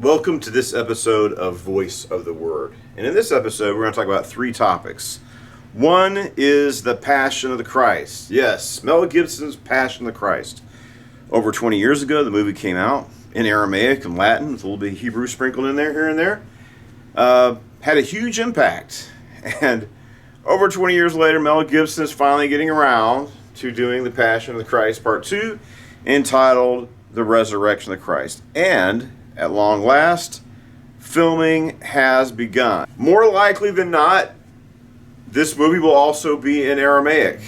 Welcome to this episode of Voice of the Word. And in this episode, we're going to talk about three topics. One is the Passion of the Christ. Yes, Mel Gibson's Passion of the Christ. Over 20 years ago, the movie came out in Aramaic and Latin, with a little bit of Hebrew sprinkled in there, here and there. Had a huge impact. And over 20 years later, Mel Gibson is finally getting around to doing the Passion of the Christ Part 2, entitled The Resurrection of Christ. And at long last, filming has begun. More likely than not, this movie will also be in Aramaic.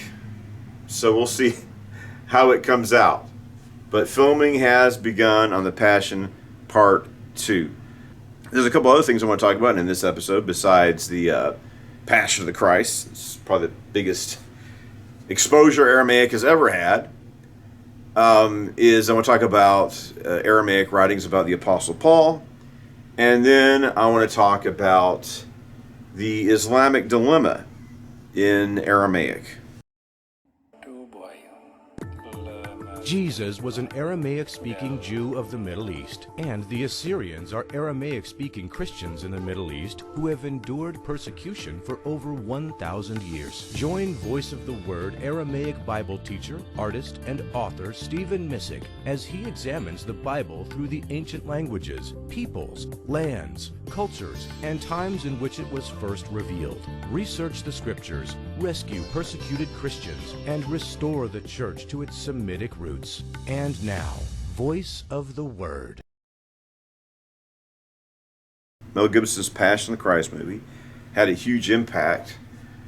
So we'll see how it comes out. But filming has begun on the Passion Part 2. There's a couple other things I want to talk about in this episode besides the Passion of the Christ. It's probably the biggest exposure Aramaic has ever had. I want to talk about Aramaic writings about the Apostle Paul. And then I want to talk about the Islamic dilemma in Aramaic. Jesus was an Aramaic-speaking Jew of the Middle East, and the Assyrians are Aramaic-speaking Christians in the Middle East who have endured persecution for over 1,000 years. Join Voice of the Word Aramaic Bible teacher, artist, and author Stephen Missick as he examines the Bible through the ancient languages, peoples, lands, cultures, and times in which it was first revealed. Research the Scriptures, rescue persecuted Christians, and restore the Church to its Semitic roots. And now, Voice of the Word. Mel Gibson's Passion of the Christ movie had a huge impact,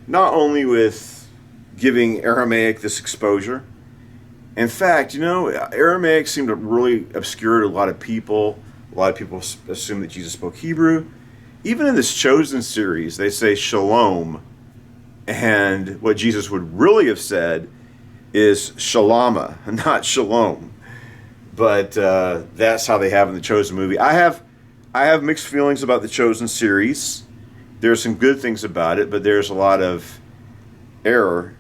not only with giving Aramaic this exposure. In fact, Aramaic seemed to really obscure to a lot of people. A lot of people assume that Jesus spoke Hebrew. Even in this Chosen series, they say shalom. And what Jesus would really have said is shalama, not shalom. But that's how they have in the Chosen movie. I have mixed feelings about the Chosen series. There's some good things about it, but there's a lot of error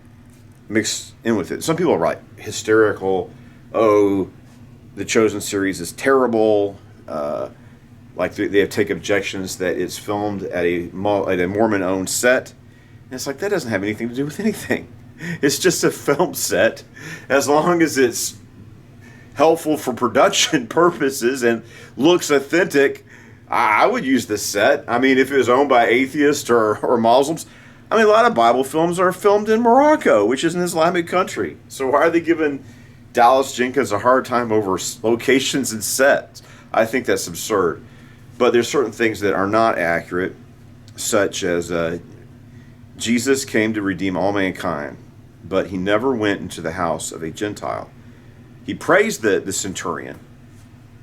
mixed in with it. Some people are hysterical. Oh, the Chosen series is terrible. They take objections that it's filmed at a Mormon-owned set. And it's like, that doesn't have anything to do with anything. It's just a film set. As long as it's helpful for production purposes and looks authentic, I would use this set. I mean, if it was owned by atheists or Muslims, a lot of Bible films are filmed in Morocco, which is an Islamic country. So why are they giving Dallas Jenkins a hard time over locations and sets? I think that's absurd. But there's certain things that are not accurate, such as Jesus came to redeem all mankind, but he never went into the house of a Gentile. He praised the centurion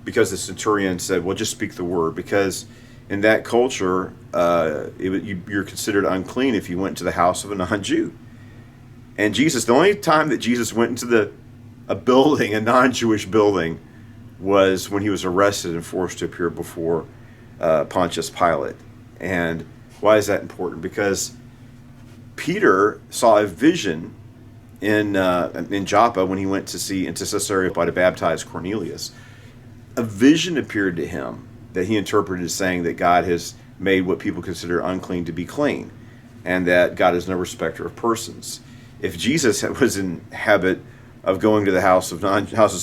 because the centurion said, well, just speak the word, because in that culture, you're considered unclean if you went to the house of a non-Jew. And Jesus, the only time that Jesus went into a building, a non-Jewish building, was when he was arrested and forced to appear before Pontius Pilate. And why is that important? Because Peter saw a vision in Joppa when he went into Caesarea to baptize Cornelius. A vision appeared to him that he interpreted as saying that God has made what people consider unclean to be clean, and that God is no respecter of persons. If Jesus was in habit of going to the houses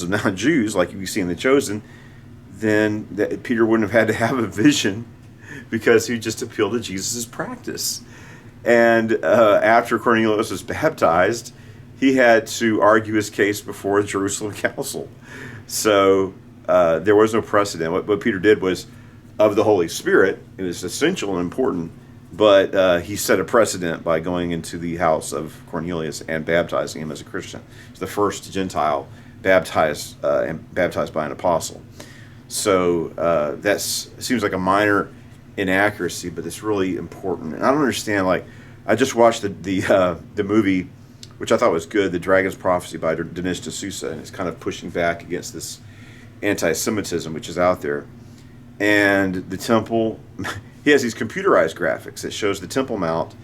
of non-Jews, like you see in The Chosen, then Peter wouldn't have had to have a vision, because he just appealed to Jesus' practice. And after Cornelius was baptized, he had to argue his case before the Jerusalem council. So there was no precedent. What Peter did was of the Holy Spirit. It was essential and important, but he set a precedent by going into the house of Cornelius and baptizing him as a Christian. He's the first Gentile baptized by an apostle. So that seems like a minor inaccuracy, but it's really important. And I don't understand. I just watched the movie, which I thought was good, The Dragon's Prophecy by Dinesh D'Souza, and it's kind of pushing back against this anti-Semitism which is out there. And the temple, he has these computerized graphics that shows the Temple Mount,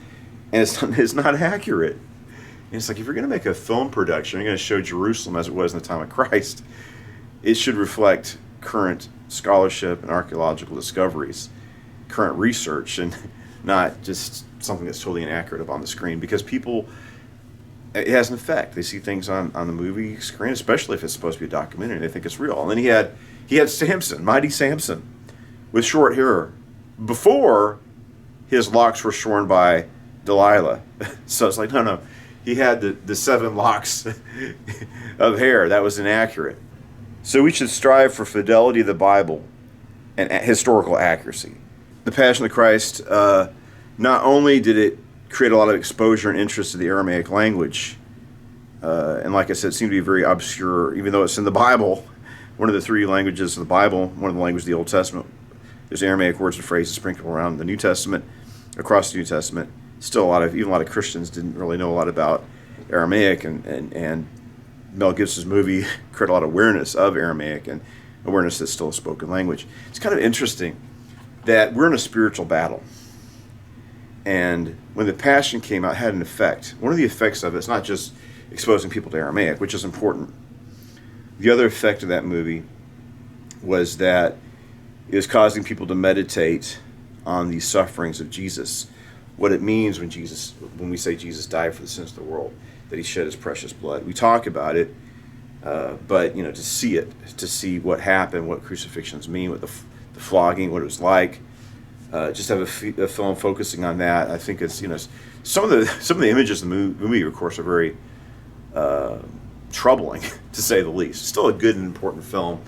and it's not accurate. And it's like, if you're going to make a film production, you're going to show Jerusalem as it was in the time of Christ, it should reflect current scholarship and archaeological discoveries, current research, and not just something that's totally inaccurate up on the screen, because people, it has an effect. They see things on the movie screen, especially if it's supposed to be a documentary, and they think it's real. And then he had Samson, mighty Samson, with short hair, before his locks were shorn by Delilah. So it's like, no, he had the 7 locks of hair. That was inaccurate. So we should strive for fidelity of the Bible and historical accuracy. The Passion of Christ, not only did it create a lot of exposure and interest to the Aramaic language, and like I said, it seemed to be very obscure, even though it's in the Bible, one of the 3 languages of the Bible, one of the languages of the Old Testament. There's Aramaic words and phrases sprinkled around the New Testament, across the New Testament. Still, even a lot of Christians didn't really know a lot about Aramaic, and Mel Gibson's movie created a lot of awareness of Aramaic and awareness that's still a spoken language. It's kind of interesting that we're in a spiritual battle. And when the Passion came out, it had an effect. One of the effects of it is not just exposing people to Aramaic, which is important. The other effect of that movie was that it was causing people to meditate on the sufferings of Jesus, what it means when we say Jesus died for the sins of the world, that he shed his precious blood. We talk about it, but to see it, to see what happened, what crucifixions mean, what the flogging, what it was like, just have a film focusing on that. I think it's some of the images in the movie, of course, are very troubling, to say the least. Still a good and important film.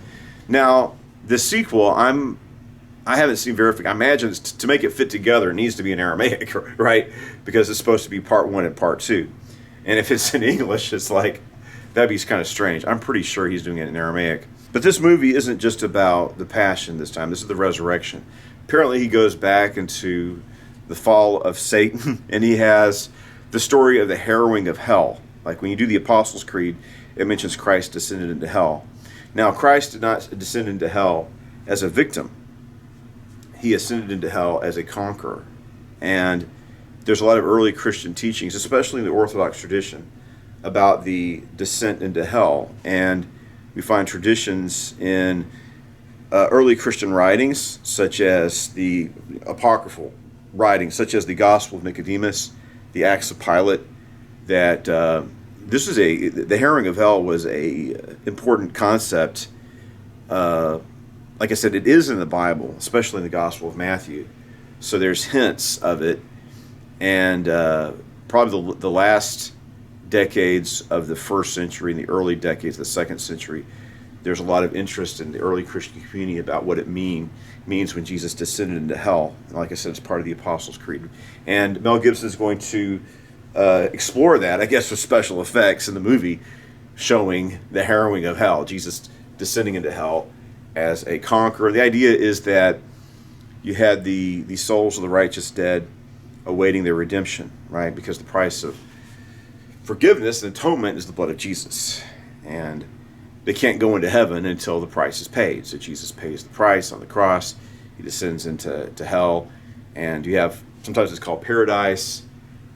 Now, the sequel, I haven't seen verification. I imagine to make it fit together, it needs to be in Aramaic, right? Because it's supposed to be part 1 and part 2. And if it's in English, it's like, that'd be kind of strange. I'm pretty sure he's doing it in Aramaic. But this movie isn't just about the Passion this time. This is the resurrection. Apparently he goes back into the fall of Satan, and he has the story of the harrowing of hell. Like when you do the Apostles' Creed, it mentions Christ descended into hell. Now, Christ did not descend into hell as a victim. He ascended into hell as a conqueror. And there's a lot of early Christian teachings, especially in the Orthodox tradition, about the descent into hell. And we find traditions in early Christian writings, such as the apocryphal writings, such as the Gospel of Nicodemus, the Acts of Pilate, that the harrowing of hell was a important concept. Like I said, it is in the Bible, especially in the Gospel of Matthew. So there's hints of it. And probably the last decades of the 1st century and the early decades of the 2nd century, there's a lot of interest in the early Christian community about what it means when Jesus descended into hell. And like I said, it's part of the Apostles' Creed. And Mel Gibson is going to explore that, I guess, with special effects in the movie, showing the harrowing of hell, Jesus descending into hell as a conqueror. The idea is that you had the souls of the righteous dead awaiting their redemption, right? Because the price of forgiveness and atonement is the blood of Jesus. And they can't go into heaven until the price is paid. So Jesus pays the price on the cross. He descends into hell. And you have, sometimes it's called paradise,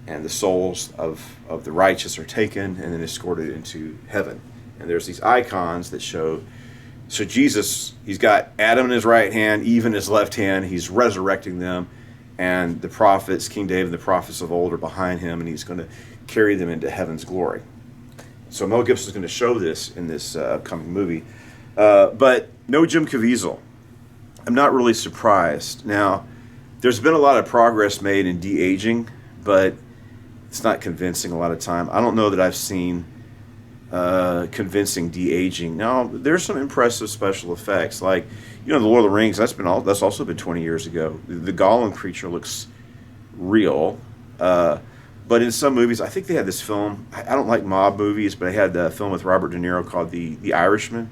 and the souls of the righteous are taken and then escorted into heaven. And there's these icons that show, so Jesus, he's got Adam in his right hand, Eve in his left hand. He's resurrecting them. And the prophets, King David and the prophets of old, are behind him, and he's going to carry them into heaven's glory. So Mel Gibson is going to show this in this upcoming movie. But no Jim Caviezel. I'm not really surprised. Now, there's been a lot of progress made in de-aging, but it's not convincing a lot of time. I don't know that I've seen convincing de-aging. Now, there's some impressive special effects, like the Lord of the Rings. That's also been 20 years ago. The Gollum creature looks real, but in some movies, I think they had this film. I don't like mob movies, but I had a film with Robert De Niro called The Irishman,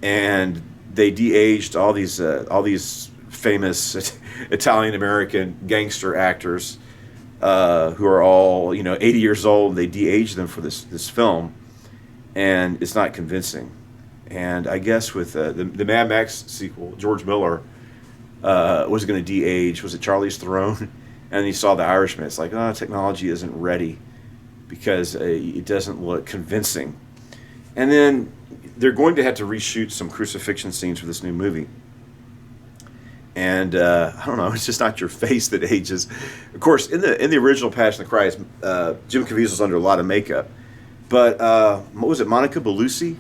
and they de-aged all these famous Italian American gangster actors who are all 80 years old. They de-aged them for this film. And it's not convincing. And I guess with the Mad Max sequel, George Miller was going to de-age. Was it Charlize Theron? And he saw The Irishman. It's like, technology isn't ready because it doesn't look convincing. And then they're going to have to reshoot some crucifixion scenes for this new movie. And I don't know, it's just not your face that ages. Of course, in the original Passion of the Christ, Jim Caviezel's under a lot of makeup. But what was it, Monica Bellucci?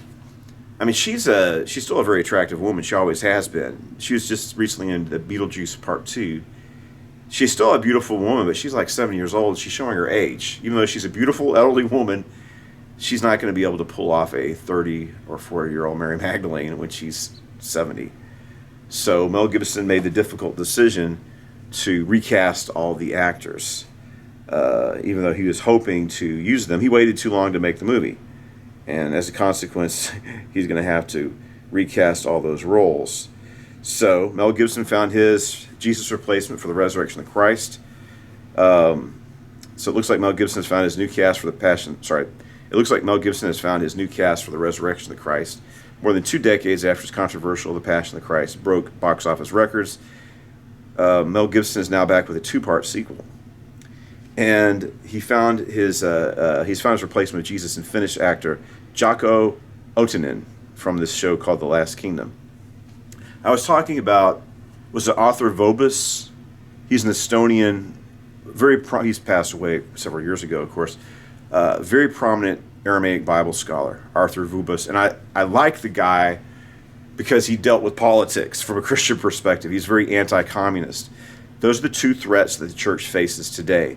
I mean, she's still a very attractive woman. She always has been. She was just recently in the Beetlejuice Part 2. She's still a beautiful woman, but she's like 70 years old. She's showing her age. Even though she's a beautiful elderly woman, she's not going to be able to pull off a 30 or 40-year-old Mary Magdalene when she's 70. So Mel Gibson made the difficult decision to recast all the actors. Even though he was hoping to use them, he waited too long to make the movie. And as a consequence, he's going to have to recast all those roles. So Mel Gibson found his Jesus replacement for the resurrection of Christ. So it looks like Mel Gibson has found his new cast for the Passion. Sorry, it looks like Mel Gibson has found his new cast for the resurrection of Christ. More than 2 decades after his controversial The Passion of the Christ broke box office records, Mel Gibson is now back with a 2-part sequel. And he's found his replacement of Jesus and Finnish actor Jaakko Ottinen from this show called The Last Kingdom. I was talking about, was it Arthur Vobis? He's an Estonian, he's passed away several years ago, of course. Very prominent Aramaic Bible scholar, Arthur Vobis. And I like the guy because he dealt with politics from a Christian perspective. He's very anti-communist. Those are the 2 threats that the church faces today.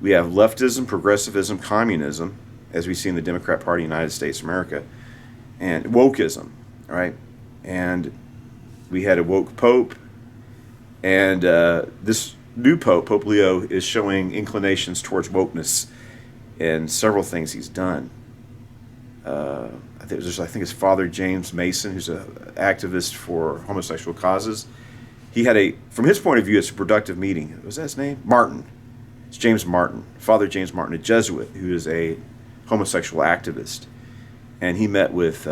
We have leftism, progressivism, communism, as we see in the Democrat Party in the United States of America, and wokeism, right? And we had a woke pope, and this new pope, Pope Leo, is showing inclinations towards wokeness in several things he's done. I think it's Father James Mason, who's an activist for homosexual causes. He had from his point of view, it's a productive meeting. Was that his name? Martin. It's James Martin, Father James Martin, a Jesuit who is a homosexual activist. And he met with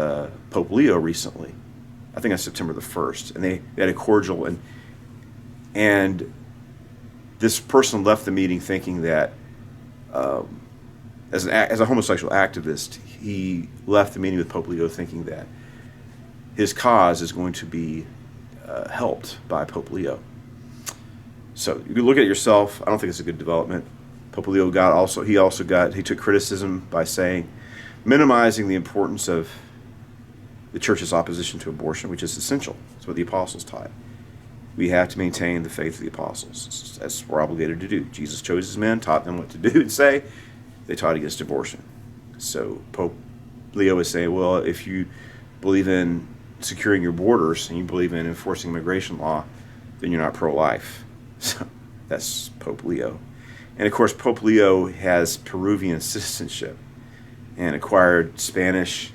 Pope Leo recently, I think on September the 1st, and they had a cordial, and this person left the meeting thinking that as a homosexual activist, he left the meeting with Pope Leo thinking that his cause is going to be helped by Pope Leo. So you look at it yourself. I don't think it's a good development. Pope Leo he took criticism by minimizing the importance of the church's opposition to abortion, which is essential. That's what the apostles taught. We have to maintain the faith of the apostles. That's what we're obligated to do. Jesus chose his men, taught them what to do and say. They taught against abortion. So Pope Leo is saying, well, if you believe in securing your borders and you believe in enforcing immigration law, then you're not pro-life. So that's Pope Leo. And of course, Pope Leo has Peruvian citizenship and acquired Spanish,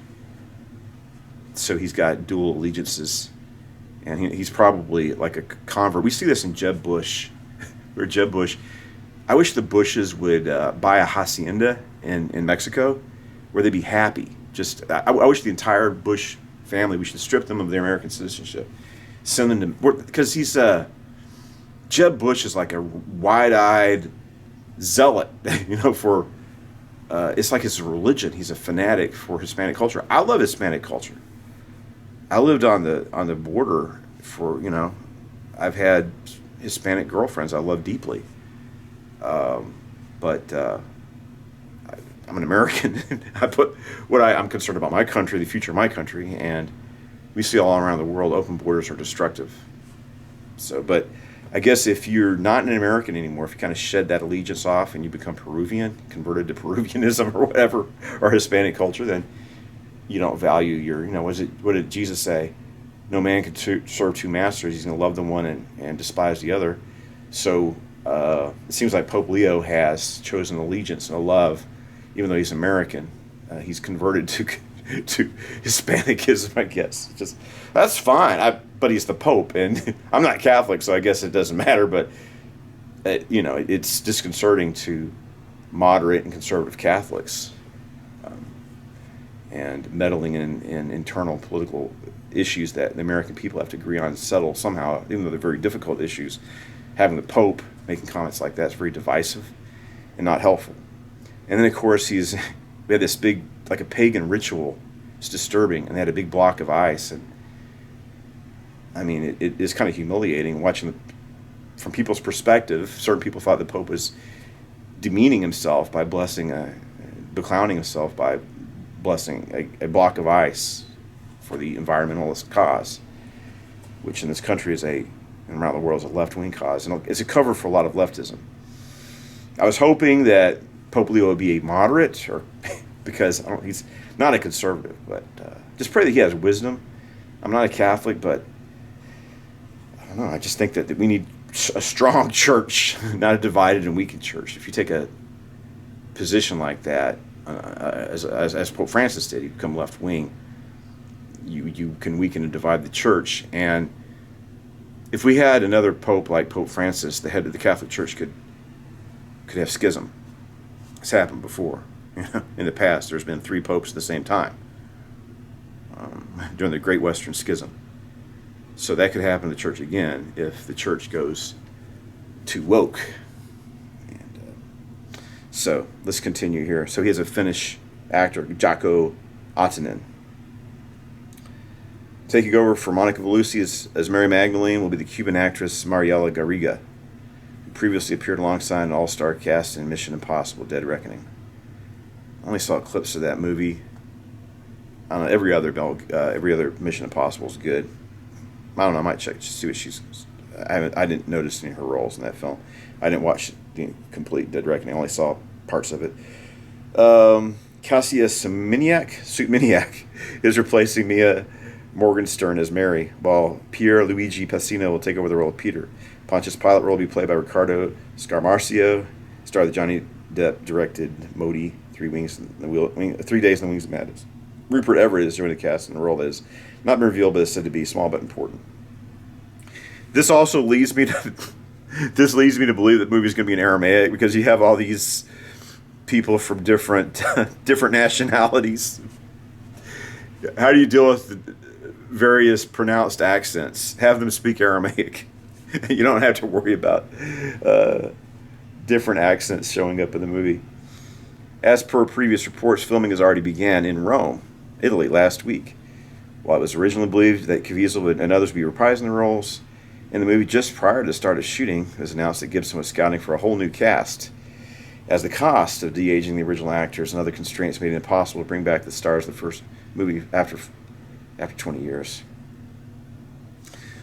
so he's got dual allegiances. And he's probably like a convert. We see this in Jeb Bush, where Jeb Bush, I wish the Bushes would buy a hacienda in Mexico where they'd be happy. I wish the entire Bush family, we should strip them of their American citizenship. Send them to, because Jeb Bush is like a wide-eyed zealot, for, it's like his religion. He's a fanatic for Hispanic culture. I love Hispanic culture. I lived on the border for, I've had Hispanic girlfriends I love deeply. But I'm an American. I'm concerned about my country, the future of my country, and we see all around the world open borders are destructive. So, but I guess if you're not an American anymore, if you kind of shed that allegiance off and you become Peruvian, converted to Peruvianism or whatever, or Hispanic culture, then you don't value your, what did Jesus say? No man can serve 2 masters. He's going to love the one and despise the other. So it seems like Pope Leo has chosen allegiance and a love, even though he's American. He's converted to Hispanicism, I guess. That's fine. But he's the Pope, and I'm not Catholic, so I guess it doesn't matter. But it's disconcerting to moderate and conservative Catholics and meddling in internal political issues that the American people have to agree on and settle somehow, even though they're very difficult issues. Having the Pope making comments like that is very divisive and not helpful. And then, of course, we had this big, like a pagan ritual It's disturbing, and they had a big block of ice, and I mean, it is kind of humiliating watching from people's perspective. Certain people thought the Pope was demeaning himself by beclowning himself by blessing a block of ice for the environmentalist cause, which in this country and around the world is a left-wing cause, and it's a cover for a lot of leftism. I was hoping that Pope Leo would be a moderate, or because he's not a conservative, but just pray that he has wisdom. I'm not a Catholic, but I don't know. I just think that we need a strong church, not a divided and weakened church. If you take a position like that, as Pope Francis did, you become left wing. You can weaken and divide the church. And if we had another pope like Pope Francis, the head of the Catholic Church could have schism. It's happened before. In the past, there's been 3 popes at the same time during the Great Western Schism. So that could happen to the church again if the church goes too woke. And so let's continue here. So he has a Finnish actor, Jaakko Aaltonen. Taking over for Monica Bellucci as Mary Magdalene will be the Cuban actress Mariela Garriga, who previously appeared alongside an all-star cast in Mission Impossible: Dead Reckoning. I only saw clips of that movie. I don't know, every other Mission Impossible is good. I don't know, I might check to see what she's... I didn't notice any of her roles in that film. I didn't watch the complete Dead Reckoning. I only saw parts of it. Kasia Sukminiak is replacing Mia Morgenstern as Mary, while Pier Luigi Pacino will take over the role of Peter. Pontius Pilate role will be played by Ricardo Scarmarcio, star of the Johnny Depp-directed Modi, 3 Days in the Wings of Madness. Rupert Everett is joining the cast in a role that has not been revealed, but is said to be small but important. This also leads me to believe that the movie is going to be in Aramaic, because you have all these people from different nationalities. How do you deal with the various pronounced accents? Have them speak Aramaic. You don't have to worry about different accents showing up in the movie. As per previous reports, filming has already began in Rome, Italy, last week. While it was originally believed that Caviezel and others would be reprising the roles in the movie, just prior to the start of shooting, it was announced that Gibson was scouting for a whole new cast, as the cost of de-aging the original actors and other constraints made it impossible to bring back the stars of the first movie after 20 years.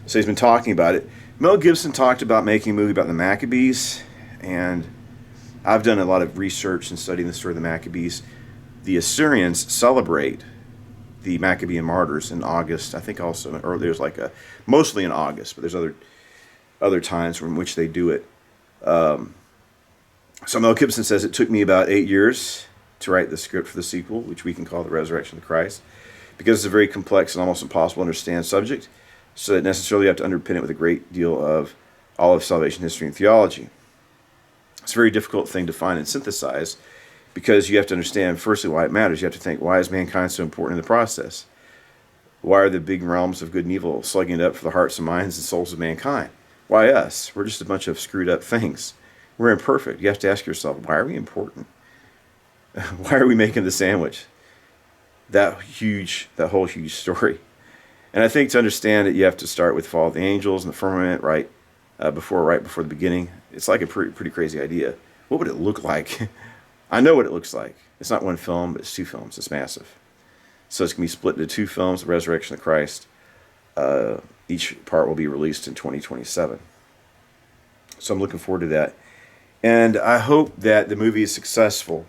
So he's been talking about it. Mel Gibson talked about making a movie about the Maccabees, and I've done a lot of research and studying the story of the Maccabees. The Assyrians celebrate the Maccabean martyrs in August. I think also, or there's mostly in August, but there's other times in which they do it. So Mel Gibson says, it took me about 8 years to write the script for the sequel, which we can call The Resurrection of Christ, because it's a very complex and almost impossible to understand subject, so that necessarily you have to underpin it with a great deal of all of salvation history and theology. It's a very difficult thing to find and synthesize, because you have to understand, firstly, why it matters. You have to think, why is mankind so important in the process? Why are the big realms of good and evil slugging it up for the hearts and minds and souls of mankind? Why us? We're just a bunch of screwed up things. We're imperfect. You have to ask yourself, why are we important? Why are we making the sandwich? That whole huge story. And I think to understand it, you have to start with fall of the angels and the firmament right before the beginning. It's like a pretty crazy idea. What would it look like? I know what it looks like. It's not one film, but it's 2 films. It's massive. So it's going to be split into 2 films, The Resurrection of Christ. Each part will be released in 2027. So I'm looking forward to that. And I hope that the movie is successful.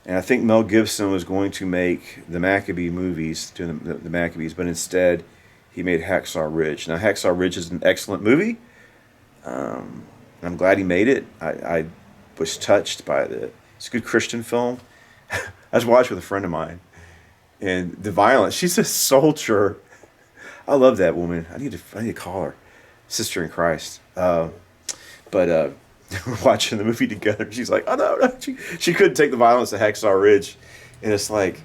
And I think Mel Gibson was going to make the Maccabee movies, doing the Maccabees, but instead he made Hacksaw Ridge. Now, Hacksaw Ridge is an excellent movie. I'm glad he made it. I was touched by it's a good Christian film. I was watching with a friend of mine, and the violence. She's a soldier. I love that woman. I need to call her sister in Christ. But we're watching the movie together. She's like, oh no. She couldn't take the violence of Hacksaw Ridge, and it's like,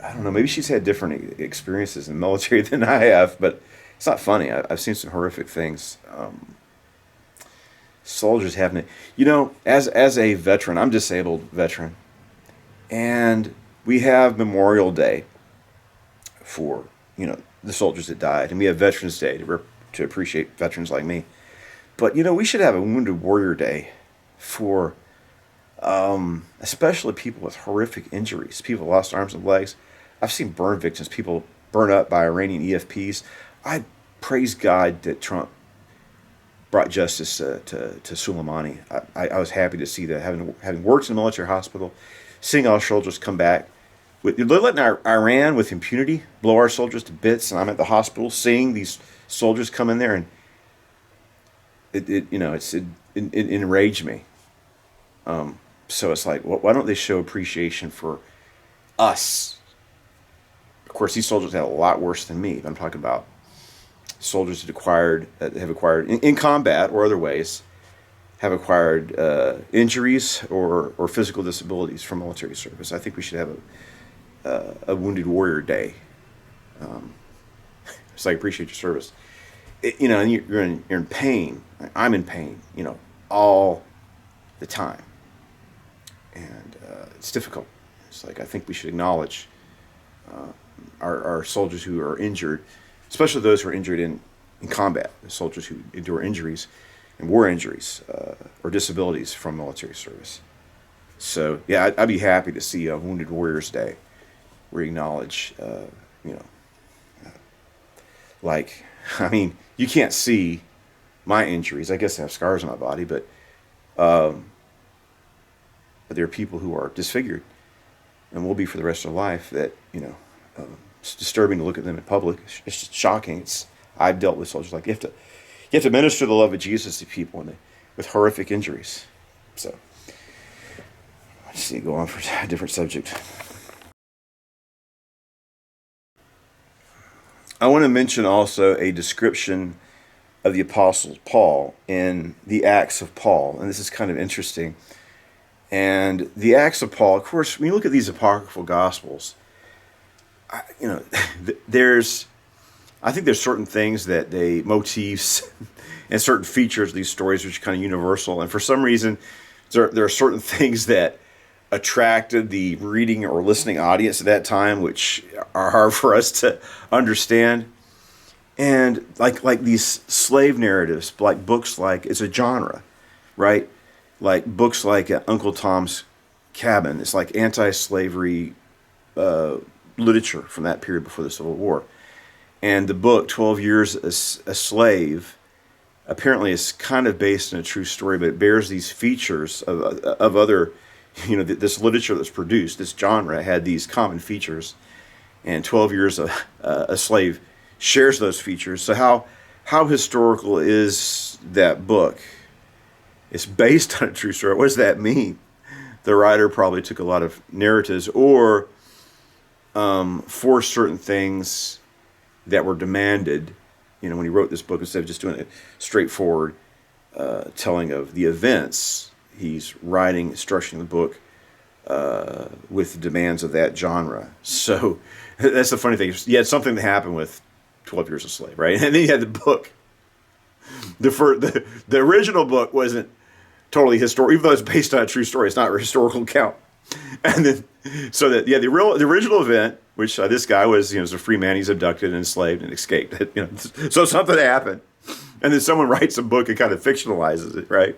I don't know. Maybe she's had different experiences in the military than I have, but it's not funny. I've seen some horrific things. Soldiers having it. As a veteran, I'm a disabled veteran, and We have Memorial Day for, the soldiers that died, and we have Veterans Day to appreciate veterans like me. But, we should have a Wounded Warrior Day for especially people with horrific injuries, people who lost arms and legs. I've seen burn victims, people burned up by Iranian EFPs. I praise God that Trump brought justice to Soleimani. I was happy to see that, having worked in a military hospital, seeing our soldiers come back. They're letting Iran with impunity blow our soldiers to bits, and I'm at the hospital seeing these soldiers come in there, and it enraged me. So it's like, why don't they show appreciation for us? Of course, these soldiers had a lot worse than me. I'm talking about soldiers that have acquired in combat or other ways, have acquired injuries or physical disabilities from military service. I think we should have a Wounded Warrior Day. It's like, appreciate your service. And you're in pain. I'm in pain, all the time. And it's difficult. It's like, I think we should acknowledge our soldiers who are injured, especially those who are injured in combat, the soldiers who endure injuries and war injuries or disabilities from military service. So, yeah, I'd be happy to see a Wounded Warriors Day where we acknowledge, you can't see my injuries. I guess I have scars on my body, but there are people who are disfigured and will be for the rest of their life that, it's disturbing to look at them in public. It's just shocking. I've dealt with soldiers like, you have to minister the love of Jesus to people with horrific injuries. So, let's go on for a different subject. I want to mention also a description of the Apostle Paul in the Acts of Paul, and this is kind of interesting. And the Acts of Paul, of course, when you look at these apocryphal Gospels, I think there's certain things that motifs and certain features of these stories which are kind of universal. And for some reason, there are certain things that attracted the reading or listening audience at that time, which are hard for us to understand. And like these slave narratives, like books, like it's a genre, right? Like books like Uncle Tom's Cabin. It's like anti-slavery literature from that period before the Civil War. And the book, 12 Years a Slave, apparently is kind of based on a true story, but it bears these features of other, this literature that's produced, this genre had these common features. And 12 Years a Slave shares those features. So how historical is that book? It's based on a true story. What does that mean? The writer probably took a lot of narratives or forced certain things that were demanded. When he wrote this book, instead of just doing a straightforward telling of the events, he's structuring the book with the demands of that genre. So that's the funny thing. You had something that happened with 12 Years a Slave, right? And then you had the book. The original book wasn't totally historical, even though it's based on a true story. It's not a historical account. And then, the original event, which this guy was a free man, he's abducted and enslaved and escaped. So something happened, and then someone writes a book and kind of fictionalizes it, right?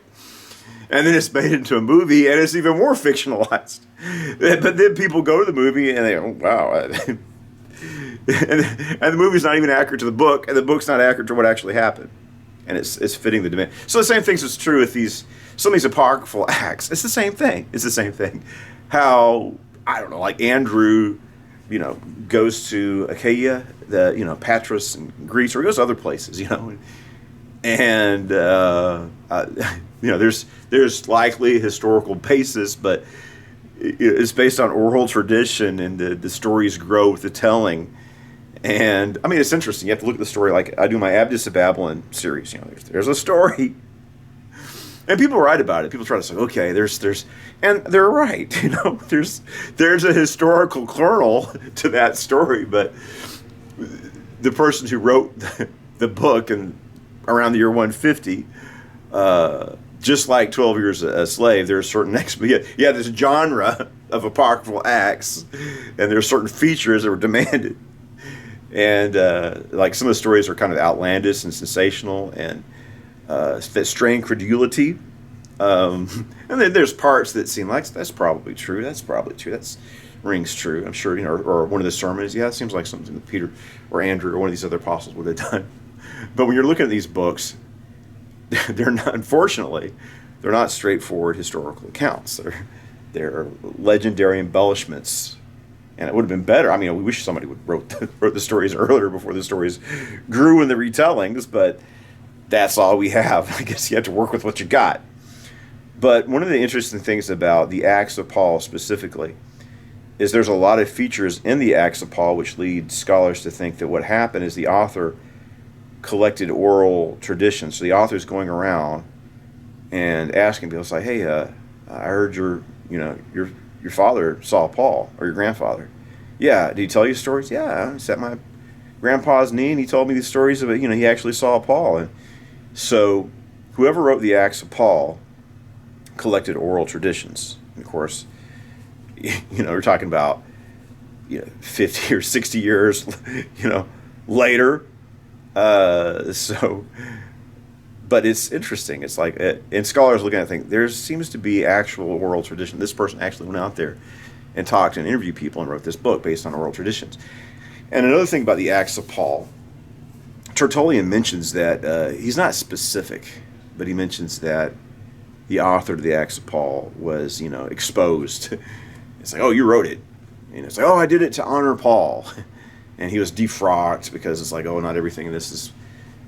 And then it's made into a movie, and it's even more fictionalized. But then people go to the movie and they go, "Wow." And the movie's not even accurate to the book, and the book's not accurate to what actually happened. And it's fitting the demand. So the same thing is true with some of these apocryphal acts. It's the same thing. How, I don't know, like Andrew, goes to Achaia, Patras and Greece, or he goes to other places, and there's likely a historical basis, but it's based on oral tradition, and the stories grow with the telling. And it's interesting. You have to look at the story. Like I do my Abdus of Babylon series. There's a story, and people write about it. People try to say, okay, there's, and they're right. There's a historical kernel to that story, but the person who wrote the book and around the year 150, just like 12 Years a Slave, there's certain this genre of apocryphal Acts, and there are certain features that were demanded. And like some of the stories are kind of outlandish and sensational, and that strain credulity. And then there's parts that seem like that's probably true. That's probably true. That's rings true. I'm sure, or one of the sermons. Yeah, it seems like something that Peter or Andrew or one of these other apostles would have done. But when you're looking at these books, they're not, unfortunately, they're not straightforward historical accounts. They're legendary embellishments. And it would have been better. I mean, we wish somebody would wrote the stories earlier before the stories grew in the retellings, but that's all we have. I guess you have to work with what you got. But one of the interesting things about the Acts of Paul specifically is there's a lot of features in the Acts of Paul which lead scholars to think that what happened is the author collected oral traditions. So the author's going around and asking people, like, hey, I heard your father saw Paul, or your grandfather. Yeah, did he tell you stories? Yeah, I sat at my grandpa's knee and he told me these stories of it. He actually saw Paul. And so whoever wrote the Acts of Paul collected oral traditions. And of course, we're talking about 50 or 60 years, later. But it's interesting. It's like, and scholars looking at it think there seems to be actual oral tradition. This person actually went out there and talked and interviewed people and wrote this book based on oral traditions. And another thing about the Acts of Paul, Tertullian mentions that he's not specific, but he mentions that the author of the Acts of Paul was, exposed. It's like, oh, you wrote it. And it's like, oh, I did it to honor Paul. And he was defrocked because it's like, oh, not everything in this is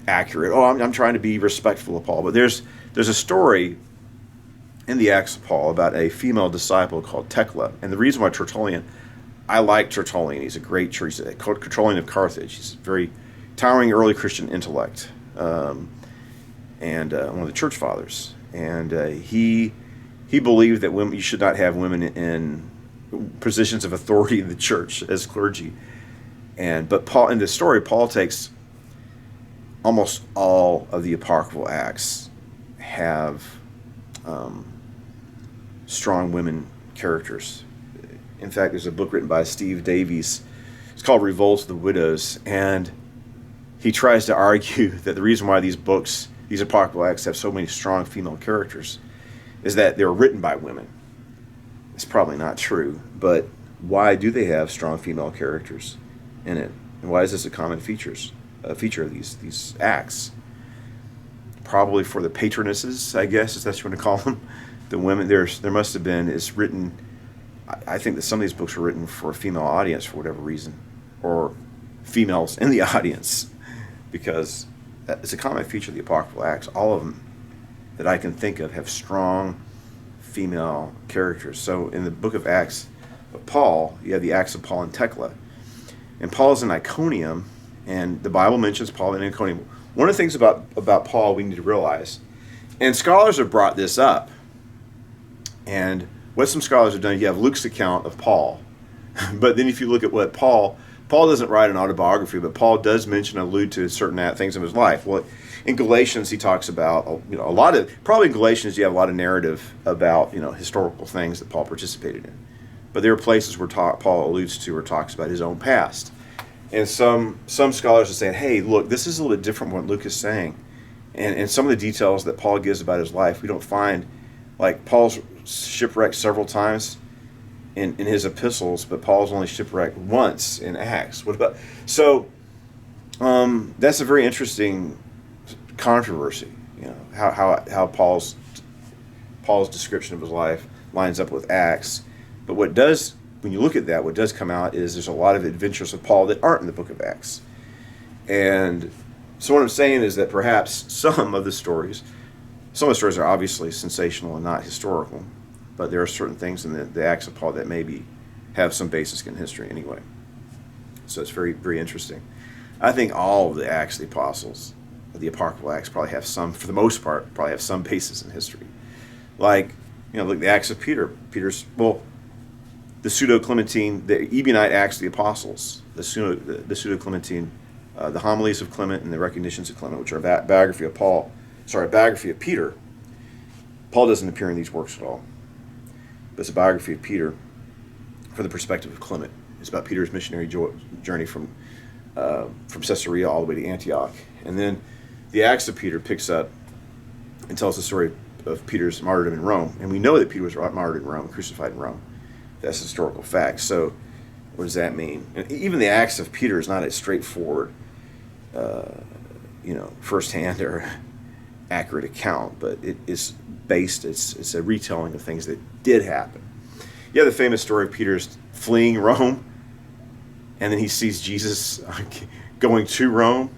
accurate. Oh, I'm trying to be respectful of Paul. But there's a story in the Acts of Paul about a female disciple called Thecla. And the reason why I like Tertullian. He's a great church. He's called Tertullian of Carthage. He's a very towering early Christian intellect, and one of the church fathers. And he believed that you should not have women in positions of authority in the church as clergy. But Paul, in this story, Paul takes almost all of the apocryphal Acts have strong women characters. In fact, there's a book written by Steve Davies. It's called Revolt of the Widows, and he tries to argue that the reason why these apocryphal Acts have so many strong female characters is that they were written by women. It's probably not true, but why do they have strong female characters in it? And why is this a common feature of these Acts? Probably for the patronesses, I guess, if that's what you want to call them. The women, there must have been, it's written, I think that some of these books were written for a female audience for whatever reason, or females in the audience, because it's a common feature of the apocryphal Acts. All of them that I can think of have strong female characters. So in the book of Acts of Paul, you have the Acts of Paul and Thecla. And Paul's in Iconium, and the Bible mentions Paul in Iconium. One of the things about Paul we need to realize, and scholars have brought this up, and what some scholars have done, you have Luke's account of Paul, but then if you look at what Paul doesn't write an autobiography, but Paul does allude to certain things in his life. Well, in Galatians he talks about a lot of, probably in Galatians you have a lot of narrative about historical things that Paul participated in, but there are places where Paul alludes to or talks about his own past. And some scholars are saying, hey, look, this is a little bit different from what Luke is saying. And some of the details that Paul gives about his life, we don't find, like Paul's shipwrecked several times in his epistles, but Paul's only shipwrecked once in Acts. So that's a very interesting controversy, how Paul's description of his life lines up with Acts. But when you look at that, what does come out is there's a lot of adventures of Paul that aren't in the book of Acts. And so what I'm saying is that perhaps some of the stories are obviously sensational and not historical, but there are certain things in the Acts of Paul that maybe have some basis in history anyway. So it's very, very interesting. I think all of the Acts of the Apostles, the apocryphal Acts, probably have some, for the most part, probably have some basis in history. Like, look, the Acts of the Pseudo-Clementine, the Ebionite Acts of the Apostles, the Pseudo-Clementine, the Homilies of Clement and the Recognitions of Clement, which are a biography of Peter. Paul doesn't appear in these works at all, but it's a biography of Peter. from the perspective of Clement. It's about Peter's missionary journey from Caesarea all the way to Antioch. And then the Acts of Peter picks up and tells the story of Peter's martyrdom in Rome. And we know that Peter was martyred in Rome, crucified in Rome. That's a historical fact. So what does that mean? And even the Acts of Peter is not a straightforward, firsthand or accurate account, but it is based, it's a retelling of things that did happen. You have the famous story of Peter's fleeing Rome, and then he sees Jesus going to Rome,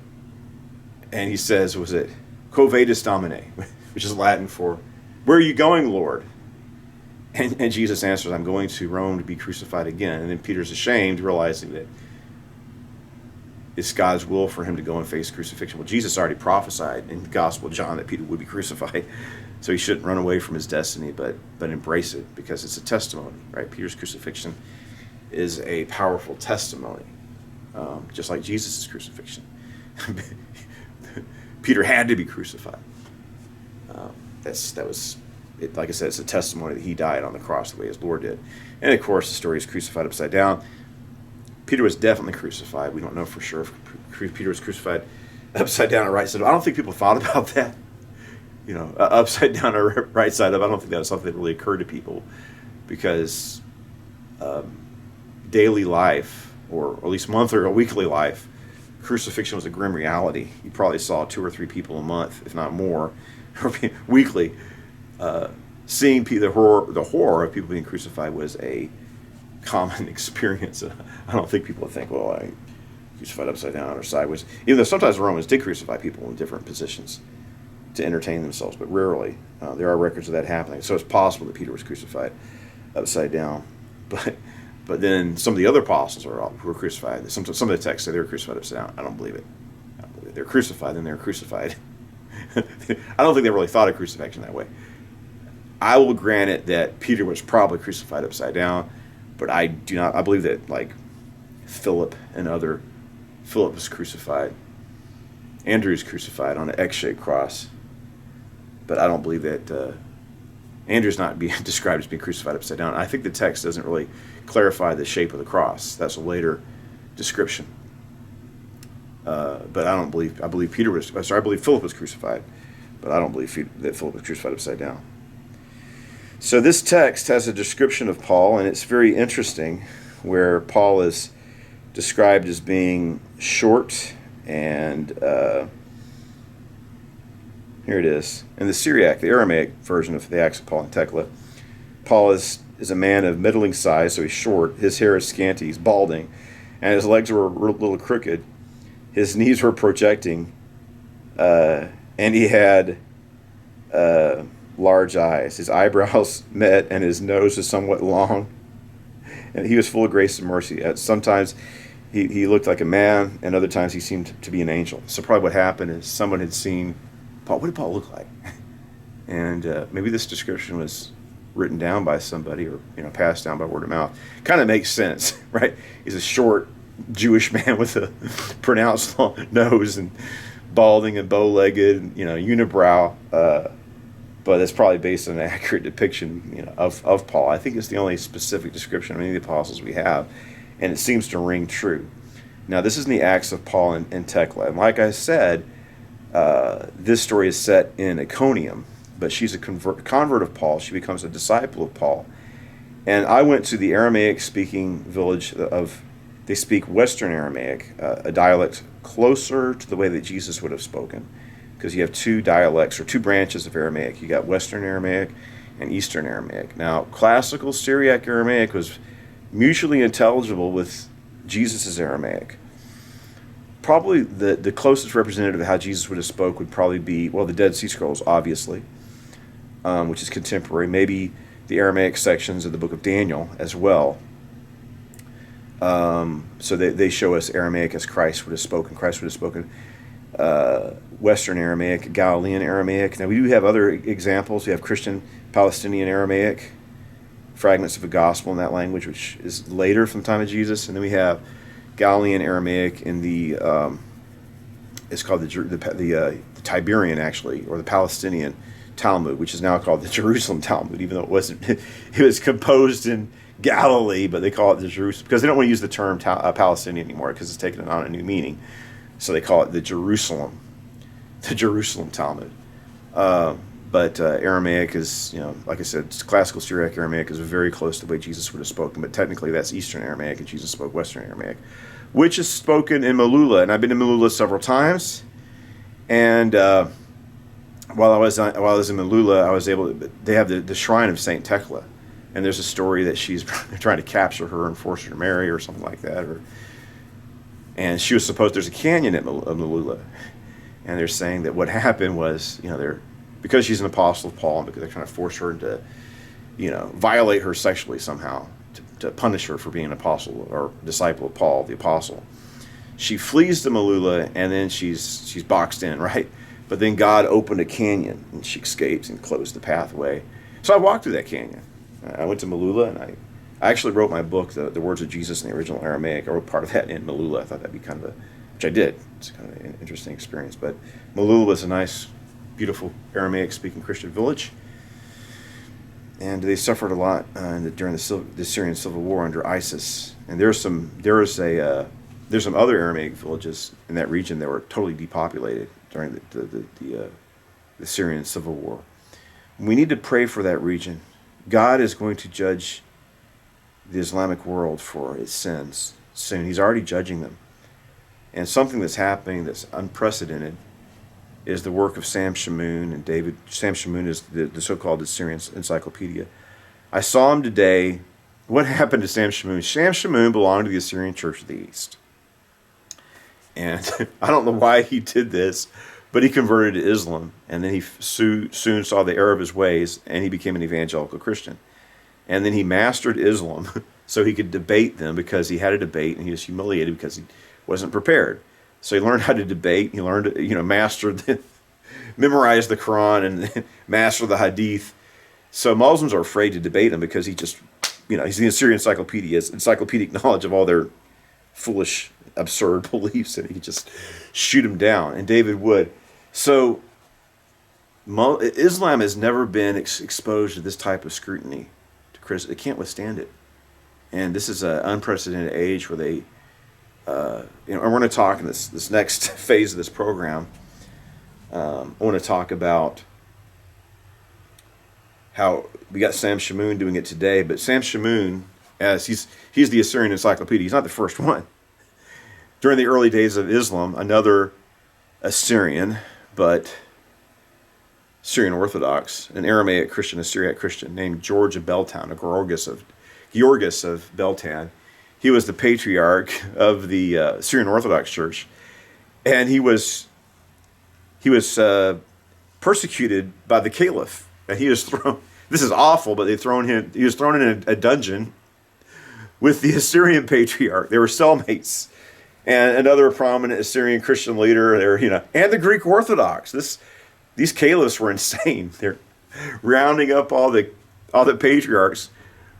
and he says, was it, Quo vadis Domine, which is Latin for, where are you going, Lord? And Jesus answers, I'm going to Rome to be crucified again. And then Peter's ashamed, realizing that it's God's will for him to go and face crucifixion. Well, Jesus already prophesied in the Gospel of John that Peter would be crucified, so he shouldn't run away from his destiny, but embrace it, because it's a testimony, right? Peter's crucifixion is a powerful testimony, just like Jesus' crucifixion. Peter had to be crucified. That was, like I said, it's a testimony that he died on the cross the way his Lord did. And of course, the story is crucified upside down. Peter was definitely crucified. We don't know for sure if Peter was crucified upside down or right side up. I don't think people thought about that. Upside down or right side up. I don't think that was something that really occurred to people, because daily life, or at least monthly or weekly life, crucifixion was a grim reality. You probably saw 2 or 3 people a month, if not more, weekly. Seeing the horror of people being crucified was a common experience. I don't think people would think, well, I crucified upside down or sideways. Even though sometimes the Romans did crucify people in different positions to entertain themselves, but rarely. There are records of that happening. So it's possible that Peter was crucified upside down. But then some of the other apostles who were crucified, some of the texts say they were crucified upside down. I don't believe it. They're crucified, then they're crucified. I don't think they really thought of crucifixion that way. I will grant it that Peter was probably crucified upside down, but I believe that, like, Philip was crucified. Andrew's crucified on an X-shaped cross, but I don't believe that Andrew's not being described as being crucified upside down. I think the text doesn't really clarify the shape of the cross. That's a later description. But I believe Philip was crucified, but I don't believe that Philip was crucified upside down. So this text has a description of Paul, and it's very interesting, where Paul is described as being short, and here it is. In the Syriac, the Aramaic version of the Acts of Paul and Thecla, Paul is a man of middling size, so he's short, his hair is scanty, he's balding, and his legs were a little crooked, his knees were projecting, and he had large eyes. His eyebrows met, and his nose was somewhat long, and he was full of grace and mercy. Sometimes he looked like a man, and other times he seemed to be an angel. So probably what happened is someone had seen Paul. What did Paul look like? And maybe this description was written down by somebody, or passed down by word of mouth. Kind of makes sense, right? He's a short Jewish man with a pronounced long nose and balding and bow-legged, unibrow. But it's probably based on an accurate depiction, of Paul. I think it's the only specific description of any of the apostles we have, and it seems to ring true. Now, this is in the Acts of Paul and Thecla, and like I said, this story is set in Iconium, but she's a convert of Paul. She becomes a disciple of Paul, and I went to the Aramaic-speaking village they speak Western Aramaic, a dialect closer to the way that Jesus would have spoken, because you have 2 dialects, or 2 branches of Aramaic. You got Western Aramaic and Eastern Aramaic. Now, classical Syriac Aramaic was mutually intelligible with Jesus' Aramaic. Probably the closest representative of how Jesus would have spoke would probably be, well, the Dead Sea Scrolls, obviously, which is contemporary. Maybe the Aramaic sections of the book of Daniel as well. So they show us Aramaic as Christ would have spoken. Christ would have spoken Western Aramaic, Galilean Aramaic. Now, we do have other examples. We have Christian Palestinian Aramaic, fragments of the gospel in that language, which is later from the time of Jesus. And then we have Galilean Aramaic in the, it's called the Tiberian, actually, or the Palestinian Talmud, which is now called the Jerusalem Talmud, even though it wasn't. It was composed in Galilee, but they call it the Jerusalem, because they don't want to use the term Palestinian anymore because it's taken on a new meaning. So they call it the Jerusalem Talmud. But Aramaic is, like I said, classical Syriac Aramaic is very close to the way Jesus would have spoken, but technically that's Eastern Aramaic, and Jesus spoke Western Aramaic, which is spoken in Maloula. And I've been to Maloula several times. And while I was in Maloula, I was able to, they have the shrine of Saint Thecla, and there's a story that she's trying to capture her and force her to marry or something like that. And she was supposed, there's a canyon at Maloula, and they're saying that what happened was, because she's an apostle of Paul, and because they're trying to force her to, violate her sexually somehow, to punish her for being an apostle or disciple of Paul, the apostle. She flees to Maloula, and then she's boxed in, right? But then God opened a canyon, and she escapes and closed the pathway. So I walked through that canyon. I went to Maloula, and I actually wrote my book, The Words of Jesus in the Original Aramaic. I wrote part of that in Maloula. I thought that'd be which I did. It's kind of an interesting experience. But Maloula was a nice, beautiful Aramaic-speaking Christian village, and they suffered a lot during the Syrian civil war under ISIS. And there's some other Aramaic villages in that region that were totally depopulated during the Syrian civil war. We need to pray for that region. God is going to judge the Islamic world for its sins soon. He's already judging them. And something that's happening that's unprecedented is the work of Sam Shamoun and David. Sam Shamoun is the so-called Syrian encyclopedia. I saw him today. What happened to Sam Shamoun? Sam Shamoun belonged to the Assyrian Church of the East. And I don't know why he did this, but he converted to Islam, and then he soon saw the error of his ways, and he became an evangelical Christian. And then he mastered Islam so he could debate them, because he had a debate, and he was humiliated because he wasn't prepared. So he learned how to debate. He learned, memorized the Quran and mastered the Hadith. So Muslims are afraid to debate him because he just, he's the Assyrian encyclopedia. He has encyclopedic knowledge of all their foolish, absurd beliefs, and he just shoot him down. And David would. So Islam has never been exposed to this type of scrutiny. They can't withstand it. And this is an unprecedented age where they, and we're going to talk in this next phase of this program. I want to talk about how we got Sam Shamoun doing it today, but Sam Shamoun, as he's the Assyrian encyclopedia, he's not the first one. During the early days of Islam, another Assyrian, but Syrian Orthodox, an Aramaic Christian, a Syriac Christian named George of Beltan, or Georgis of Beltan. He was the patriarch of the Syrian Orthodox Church, and he was persecuted by the caliph, and he was thrown. This is awful, but he was thrown in a dungeon with the Assyrian patriarch. They were cellmates, and another prominent Assyrian Christian leader there, and the Greek Orthodox. These caliphs were insane. They're rounding up all the patriarchs.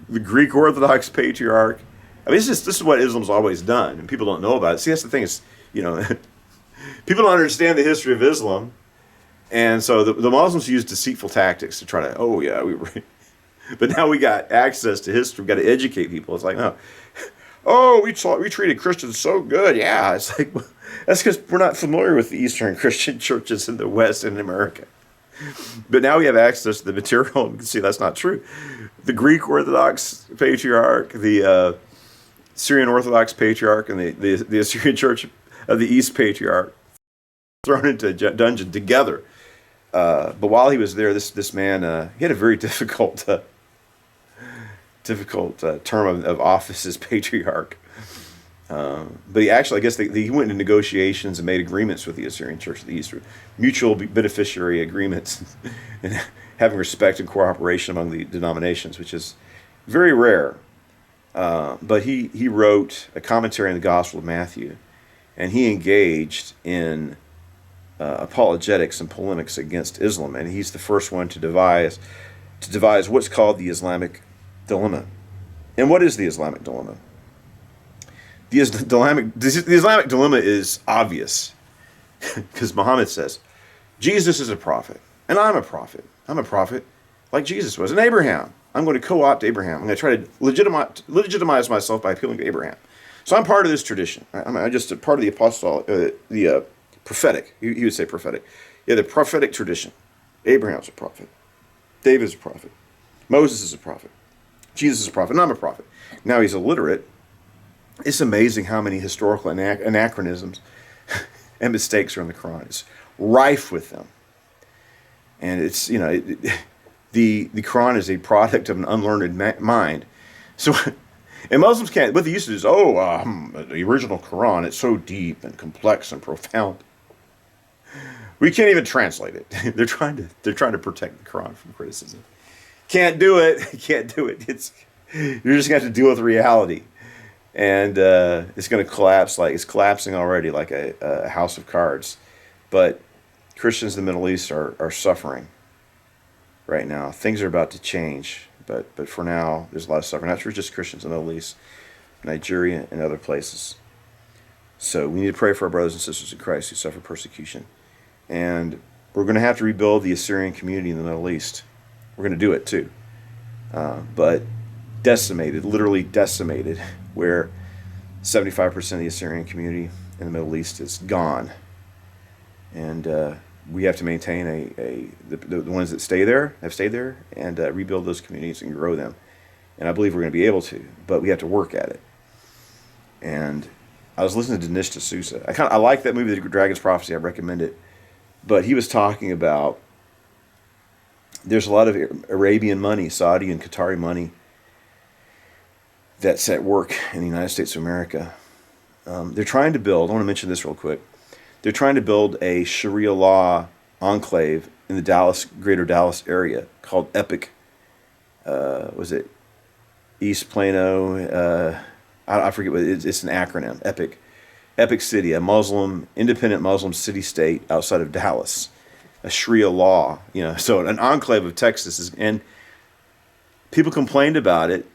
The Greek Orthodox patriarch. I mean, this is what Islam's always done, and people don't know about it. See, that's the thing is, people don't understand the history of Islam, and so the Muslims use deceitful tactics to try to, but now we got access to history. We got to educate people. It's like, no, we treated Christians so good. Yeah, it's like, that's because we're not familiar with the Eastern Christian churches in the West and in America. But now we have access to the material, and we can see that's not true. The Greek Orthodox patriarch, the Syrian Orthodox patriarch, and the Assyrian Church of the East patriarch thrown into a dungeon together. But while he was there, this man, he had a very difficult term of office as patriarch. But he actually, I guess he went into negotiations and made agreements with the Assyrian Church of the East, mutual beneficiary agreements, and having respect and cooperation among the denominations, which is very rare. But he wrote a commentary on the Gospel of Matthew, and he engaged in apologetics and polemics against Islam, and he's the first one to devise what's called the Islamic dilemma. And what is the Islamic dilemma? The Islamic dilemma is obvious, because Muhammad says, Jesus is a prophet, and I'm a prophet. I'm a prophet like Jesus was, and Abraham, I'm going to co-opt Abraham. I'm going to try to legitimize myself by appealing to Abraham. So I'm part of this tradition. I'm just a part of the prophetic. He would say prophetic. Yeah, the prophetic tradition. Abraham's a prophet. David's a prophet. Moses is a prophet. Jesus is a prophet. And I'm a prophet. Now he's illiterate. It's amazing how many historical anachronisms and mistakes are in the Quran. It's rife with them. And it's, the Quran is a product of an unlearned mind. So, and Muslims can't, what they used to do is, the original Quran, it's so deep and complex and profound. We can't even translate it. They're trying to protect the Quran from criticism. Can't do it. Can't do it. You're just going to have to deal with reality. And it's going to collapse, like it's collapsing already, like a house of cards. But Christians in the Middle East are suffering right now. Things are about to change, but for now, there's a lot of suffering. Not just Christians in the Middle East, Nigeria, and other places. So we need to pray for our brothers and sisters in Christ who suffer persecution. And we're going to have to rebuild the Assyrian community in the Middle East. We're going to do it too. But decimated, literally decimated, where 75% of the Assyrian community in the Middle East is gone. And we have to maintain the ones that have stayed there, and rebuild those communities and grow them. And I believe we're going to be able to, but we have to work at it. And I was listening to Dinesh D'Souza. I like that movie, The Dragon's Prophecy. I recommend it. But he was talking about there's a lot of Arabian money, Saudi and Qatari money, that's at work in the United States of America. They're trying to build, I want to mention this real quick, they're trying to build a Sharia law enclave in the greater Dallas area called EPIC. Was it East Plano? I forget what it's an acronym, EPIC. EPIC City, a independent Muslim city-state outside of Dallas. A Sharia law, so an enclave of Texas and people complained about it.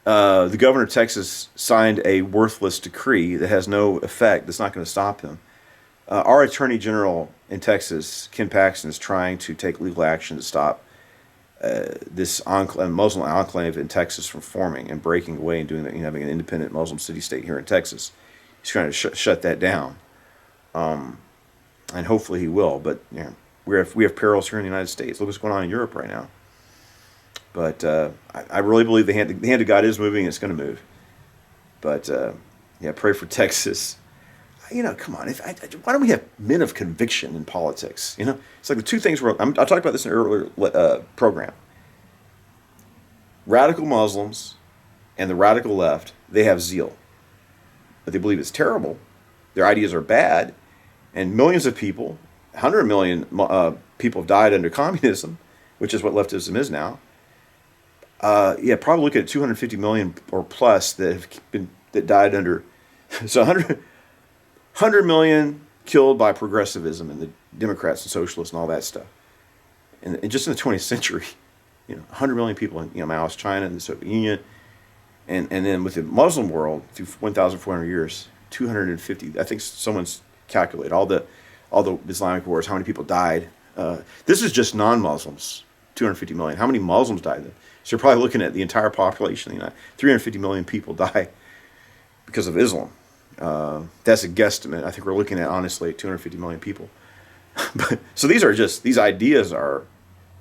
The governor of Texas signed a worthless decree that has no effect. That's not going to stop him. Our Attorney General in Texas, Ken Paxton, is trying to take legal action to stop this Muslim enclave in Texas from forming and breaking away and doing that, having an independent Muslim city-state here in Texas. He's trying to shut that down, and hopefully he will. But we have perils here in the United States. Look what's going on in Europe right now. But I really believe the hand of God is moving. And it's going to move. But pray for Texas. Come on. Why don't we have men of conviction in politics? It's like the two things. I talked about this in an earlier program. Radical Muslims and the radical left, they have zeal. But they believe it's terrible. Their ideas are bad. And millions of people, 100 million people have died under communism, which is what leftism is now. Probably look at 250 million or plus that died under. So 100 million killed by progressivism and the Democrats and socialists and all that stuff. And just in the 20th century, 100 million people in Maoist China and the Soviet Union. And then with the Muslim world, through 1,400 years, 250. I think someone's calculated all the Islamic wars, how many people died. This is just non-Muslims, 250 million. How many Muslims died then? So you're probably looking at the entire population. 350 million people die because of Islam. That's a guesstimate. I think we're looking at, honestly, 250 million people. So these ideas are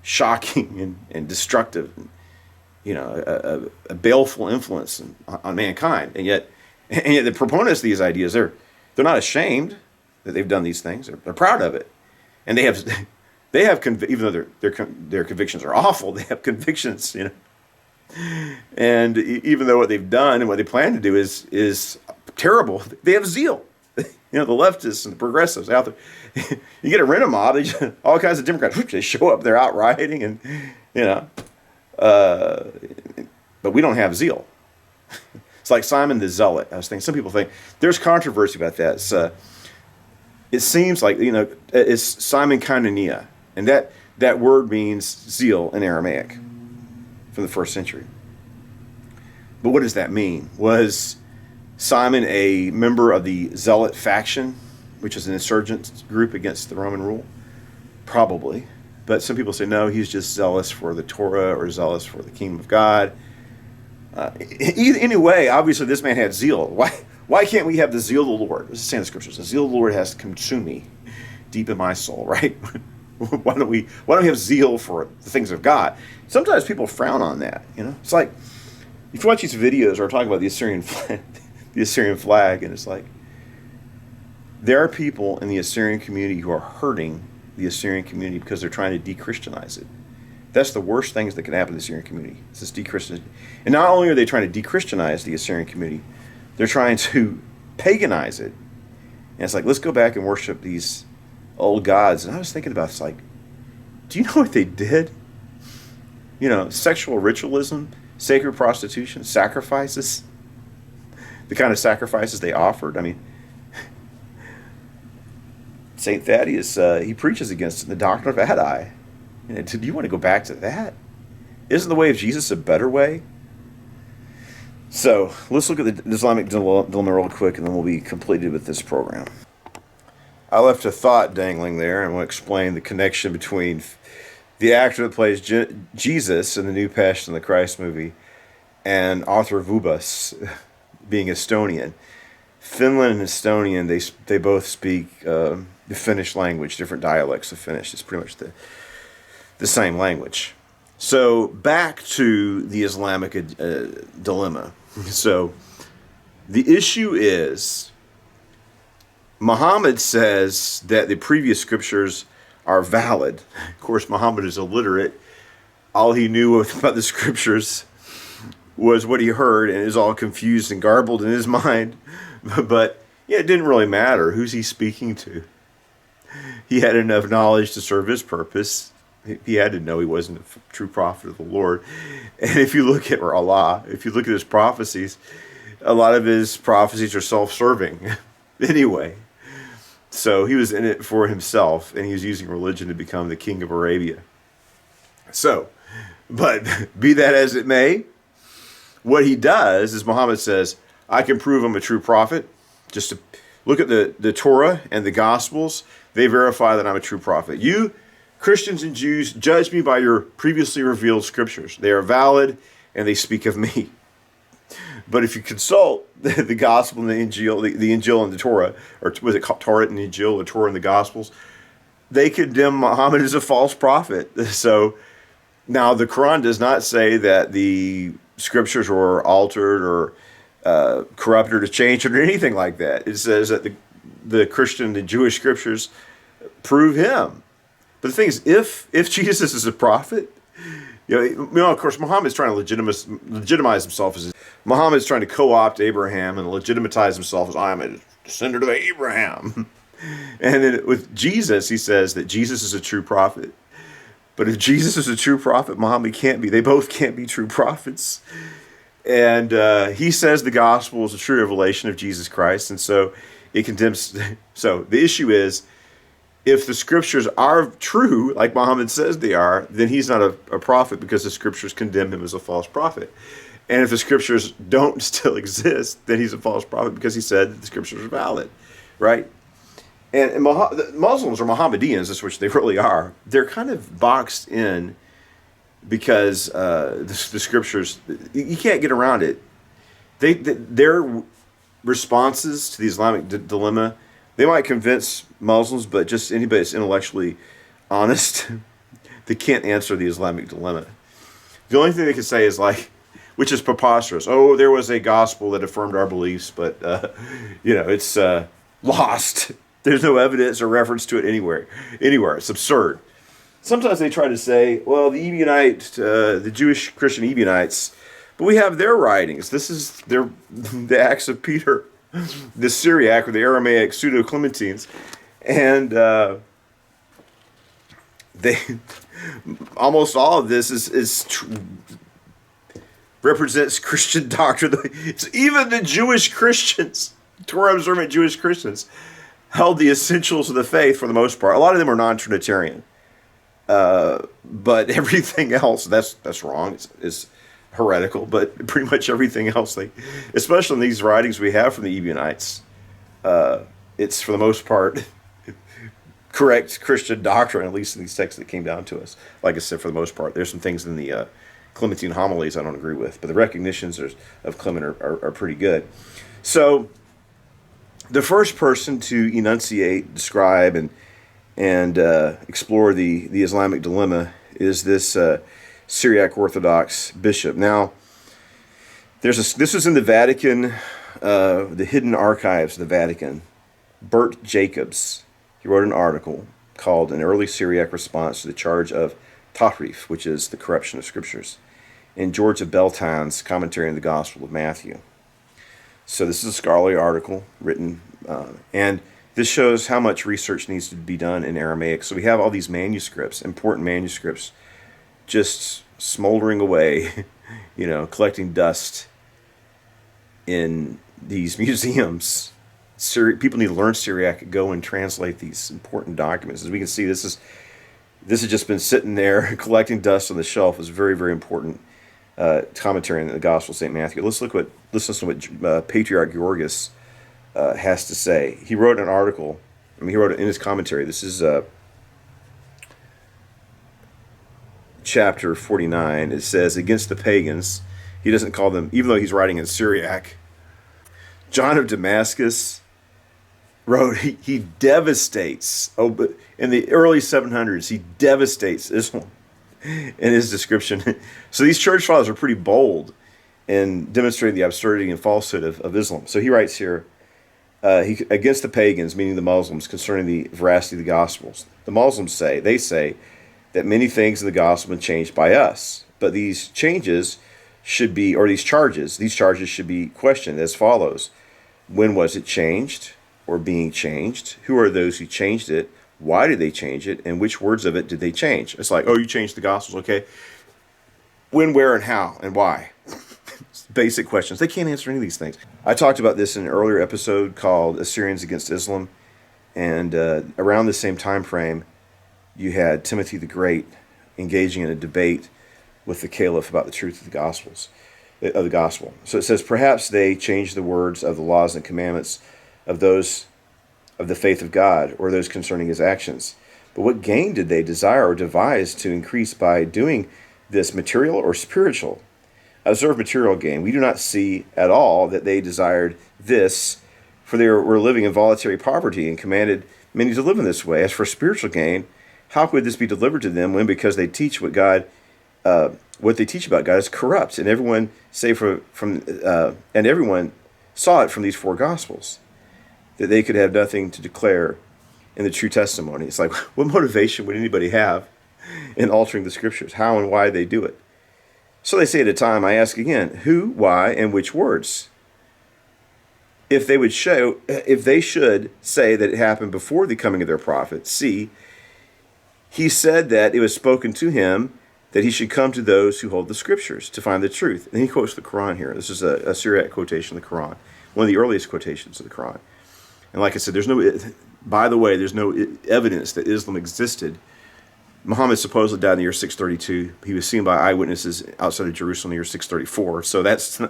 shocking and destructive. A baleful influence on mankind, and yet the proponents of these ideas, they're not ashamed that they've done these things. They're proud of it, and they have even though their convictions are awful, they have convictions, and even though what they've done and what they plan to do is terrible, they have zeal. The leftists and the progressives out there, you get a rent-a-mob, all kinds of Democrats, they show up, they're out rioting, and but we don't have zeal. It's like Simon the Zealot. I was thinking, some people think there's controversy about that. It seems like it's Simon Koinonia, and that word means zeal in Aramaic from the first century. But what does that mean? Was Simon a member of the Zealot faction, which is an insurgent group against the Roman rule? Probably. But some people say, no, he's just zealous for the Torah or zealous for the kingdom of God. Anyway, obviously this man had zeal. Why can't we have the zeal of the Lord? This is saying in the scriptures. The zeal of the Lord has to consume me deep in my soul, right? Why don't we have zeal for the things of God? Sometimes people frown on that. It's like if you watch these videos or talking about the Assyrian flag, and it's like there are people in the Assyrian community who are hurting the Assyrian community because they're trying to de-Christianize it. That's the worst things that can happen to the Assyrian community. It's this de-Christian. And not only are they trying to de-Christianize the Assyrian community, they're trying to paganize it. And it's like, let's go back and worship these old gods. And I was thinking about, it's like, do you know what they did? Sexual ritualism, sacred prostitution, sacrifices, the kind of sacrifices they offered. I mean, St. Thaddeus, he preaches against the doctrine of Adi. Do you want to go back to that? Isn't the way of Jesus a better way? So let's look at the Islamic dilemma real quick, and then we'll be completed with this program. I left a thought dangling there, and I want to explain the connection between the actor that plays Jesus in the new Passion of the Christ movie and Arthur Vubas being Estonian. Finland and Estonian, they both speak the Finnish language, different dialects of Finnish. It's pretty much the same language. So back to the Islamic dilemma. So the issue is Muhammad says that the previous scriptures are valid. Of course, Muhammad is illiterate. All he knew about the scriptures was what he heard, and is all confused and garbled in his mind. But it didn't really matter. Who's he speaking to? He had enough knowledge to serve his purpose. He had to know he wasn't a true prophet of the Lord. And if you look at Allah, if you look at his prophecies, a lot of his prophecies are self-serving anyway. So he was in it for himself, and he was using religion to become the king of Arabia. So, but be that as it may, what he does is Muhammad says, I can prove I'm a true prophet. Just to look at the Torah and the Gospels, they verify that I'm a true prophet. You, Christians and Jews, judge me by your previously revealed scriptures. They are valid, and they speak of me. But if you consult the Gospel and the Injil, the Injil and the Torah, or was it called Torah and Injil, the Torah and the Gospels, they condemn Muhammad as a false prophet. So now the Quran does not say that the scriptures were altered or corrupted or changed or anything like that. It says that the Christian, the Jewish scriptures prove him. But the thing is, if Jesus is a prophet, of course, Muhammad's trying to legitimize himself as Muhammad's trying to co-opt Abraham and legitimize himself as I'm a descendant of Abraham. And then with Jesus, he says that Jesus is a true prophet. But if Jesus is a true prophet, Muhammad can't be. They both can't be true prophets. And he says the gospel is a true revelation of Jesus Christ. And so it condemns. So the issue is, if the scriptures are true, like Muhammad says they are, then he's not a prophet because the scriptures condemn him as a false prophet. And if the scriptures don't still exist, then he's a false prophet because he said that the scriptures are valid, right? And Muslims or Mohammedans, that's which they really are, they're kind of boxed in because the scriptures, you can't get around it. Their responses to the Islamic dilemma, they might convince Muslims, but just anybody that's intellectually honest, they can't answer the Islamic dilemma. The only thing they can say is which is preposterous. Oh, there was a gospel that affirmed our beliefs, but it's lost. There's no evidence or reference to it anywhere. It's absurd. Sometimes they try to say, well, the Jewish Christian Ebionites, but we have their writings. This is the Acts of Peter, the Syriac or the Aramaic Pseudo-Clementines, and they almost all of this represents Christian doctrine. It's even the Jewish Christians, Torah observant Jewish Christians, held the essentials of the faith for the most part. A lot of them are non-Trinitarian, but everything else that's wrong. It's heretical, but pretty much everything else, especially in these writings we have from the Ebionites, it's for the most part correct Christian doctrine, at least in these texts that came down to us. Like I said, for the most part, there's some things in the Clementine homilies I don't agree with, but the recognitions of Clement are pretty good. So the first person to enunciate, describe, and explore the Islamic dilemma is this Syriac Orthodox bishop. Now, this was in the Vatican, the hidden archives of the Vatican. Bert Jacobs, he wrote an article called An Early Syriac Response to the Charge of Tahrif, which is the corruption of scriptures, in George of Beltan's commentary on the Gospel of Matthew. So this is a scholarly article written, and this shows how much research needs to be done in Aramaic. So we have all these manuscripts, important manuscripts, just smoldering away, collecting dust in these museums. People need to learn Syriac, go and translate these important documents. As we can see, this has just been sitting there collecting dust on the shelf. It's very, very important commentary on the Gospel of St. Matthew. Let's listen to what Patriarch Georgius has to say. He wrote an article. He wrote it in his commentary. This is chapter 49. It says, against the pagans. He doesn't call them, even though he's writing in Syriac. John of Damascus wrote, he devastates, but in the early 700s, he devastates Islam in his description. So these church fathers are pretty bold in demonstrating the absurdity and falsehood of Islam. So he writes here, against the pagans, meaning the Muslims, concerning the veracity of the Gospels. The Muslims say that many things in the Gospel have been changed by us, but these changes should be, or these charges should be questioned as follows. When was it changed or being changed? Who are those who changed it? Why did they change it? And which words of it did they change? It's like, oh, you changed the Gospels, okay. When, where, and how, and why? Basic questions. They can't answer any of these things. I talked about this in an earlier episode called Assyrians Against Islam, and around the same time frame, you had Timothy the Great engaging in a debate with the Caliph about the truth of the gospel. So it says, perhaps they changed the words of the laws and commandments of those of the faith of God, or those concerning his actions. But what gain did they desire or devise to increase by doing this, material or spiritual? Observe material gain. We do not see at all that they desired this, for they were living in voluntary poverty and commanded many to live in this way. As for spiritual gain, how could this be delivered to them when, because they teach what they teach about God is corrupt, and everyone everyone saw it from these four Gospels, that they could have nothing to declare in the true testimony. It's like, what motivation would anybody have in altering the Scriptures? How and why they do it? So they say at a time, I ask again, who, why, and which words? If they should say that it happened before the coming of their prophet, see, he said that it was spoken to him that he should come to those who hold the Scriptures to find the truth. And he quotes the Quran here. This is a Syriac quotation of the Quran, one of the earliest quotations of the Quran. And like I said, there's no evidence that Islam existed. Muhammad supposedly died in the year 632. He was seen by eyewitnesses outside of Jerusalem in the year 634. So that's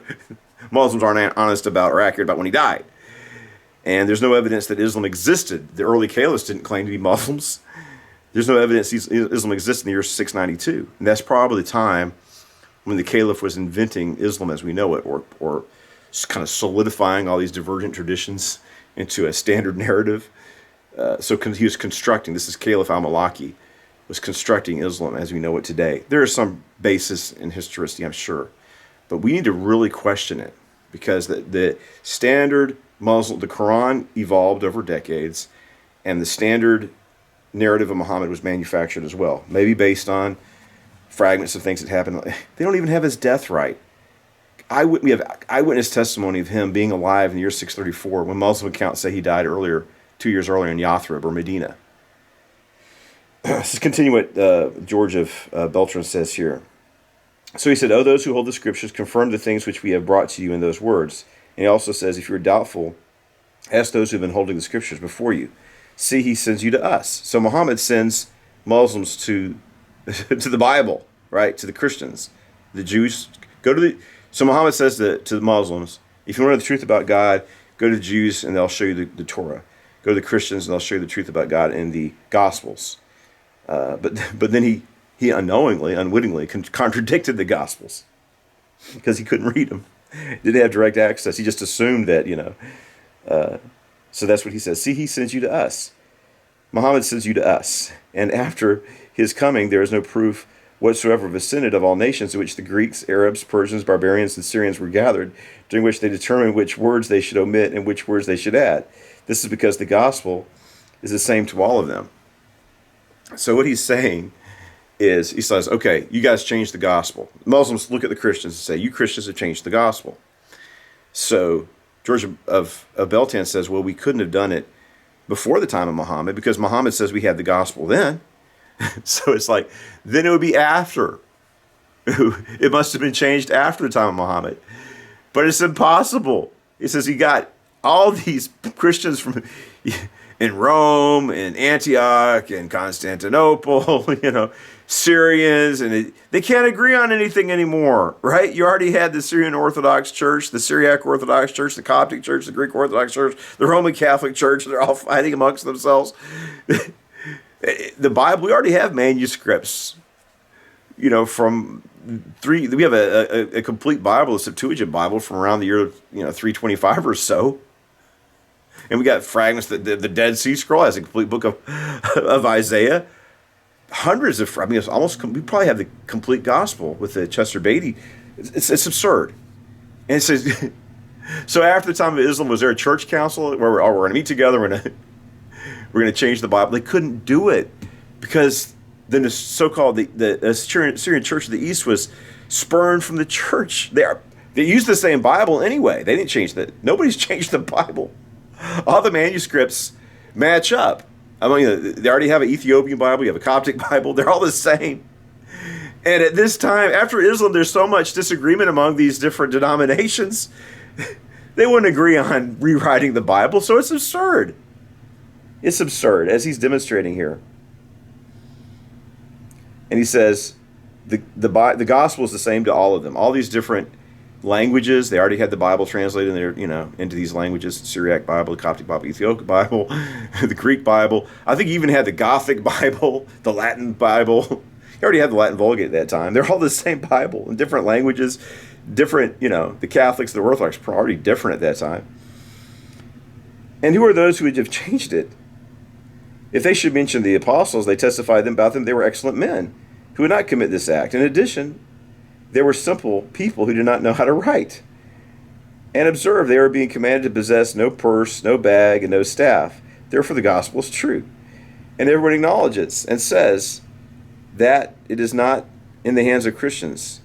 Muslims aren't honest about or accurate about when he died. And there's no evidence that Islam existed. The early caliphs didn't claim to be Muslims. There's no evidence Islam existed in the year 692. And that's probably the time when the caliph was inventing Islam as we know it, or kind of solidifying all these divergent traditions into a standard narrative. So he was constructing, this is Caliph al-Malaki, was constructing Islam as we know it today. There is some basis in historicity, I'm sure. But we need to really question it, because the standard Muslim, the Quran evolved over decades, and the standard narrative of Muhammad was manufactured as well. Maybe based on fragments of things that happened. They don't even have his death right. We have eyewitness testimony of him being alive in the year 634, when Muslim accounts say he died 2 years earlier in Yathrib or Medina. Let's continue what George of Beltran says here. So he said, "O those who hold the Scriptures, confirm the things which we have brought to you in those words." And he also says, if you are doubtful, ask those who have been holding the Scriptures before you. See, he sends you to us. So Muhammad sends Muslims to the Bible, right? To the Christians. The Jews, so Muhammad says to the Muslims, if you want to know the truth about God, go to the Jews and they'll show you the Torah. Go to the Christians and they'll show you the truth about God in the Gospels. But then he unknowingly, unwittingly contradicted the Gospels because he couldn't read them. Didn't have direct access. He just assumed that, so that's what he says. See, he sends you to us. Muhammad sends you to us. And after his coming, there is no proof whatsoever of a synod of all nations in which the Greeks, Arabs, Persians, barbarians, and Syrians were gathered, during which they determined which words they should omit and which words they should add. This is because the gospel is the same to all of them. So what he's saying is, he says, okay, you guys changed the gospel. Muslims look at the Christians and say, you Christians have changed the gospel. So George of Beltan says, well, we couldn't have done it before the time of Muhammad because Muhammad says we had the gospel then. So it's like, then it would be after. It must have been changed after the time of Muhammad. But it's impossible. He says he got all these Christians from in Rome and Antioch and Constantinople, Syrians, and they can't agree on anything anymore, right? You already had the Syrian Orthodox Church, the Syriac Orthodox Church, the Coptic Church, the Greek Orthodox Church, the Roman Catholic Church. They're all fighting amongst themselves. The Bible, we already have manuscripts, from we have a complete Bible, a Septuagint Bible from around the year, 325 or so. And we got fragments, the Dead Sea Scroll has a complete book of Isaiah. Hundreds of, it's almost, we probably have the complete gospel with the Chester Beatty. It's absurd. And it says, so after the time of Islam, was there a church council where we're going to meet together, we're going to change the Bible? They couldn't do it because then the so-called the Syrian Church of the East was spurned from the church. They used the same Bible anyway. They didn't change that. Nobody's changed the Bible. All the manuscripts match up. They already have an Ethiopian Bible. You have a Coptic Bible. They're all the same. And at this time, after Islam, there's so much disagreement among these different denominations. They wouldn't agree on rewriting the Bible, so it's absurd. It's absurd, as he's demonstrating here. And he says the gospel is the same to all of them. All these different languages, they already had the Bible translated into these languages: the Syriac Bible, the Coptic Bible, Ethiopic Bible, the Greek Bible. I think he even had the Gothic Bible, the Latin Bible. He already had the Latin Vulgate at that time. They're all the same Bible in different languages, different, the Catholics, the Orthodox were already different at that time. And who are those who would have changed it? If they should mention the apostles, they testified about them, they were excellent men who would not commit this act. In addition, there were simple people who did not know how to write. And observe, they were being commanded to possess no purse, no bag, and no staff. Therefore, the gospel is true. And everyone acknowledges and says that it is not in the hands of Christians.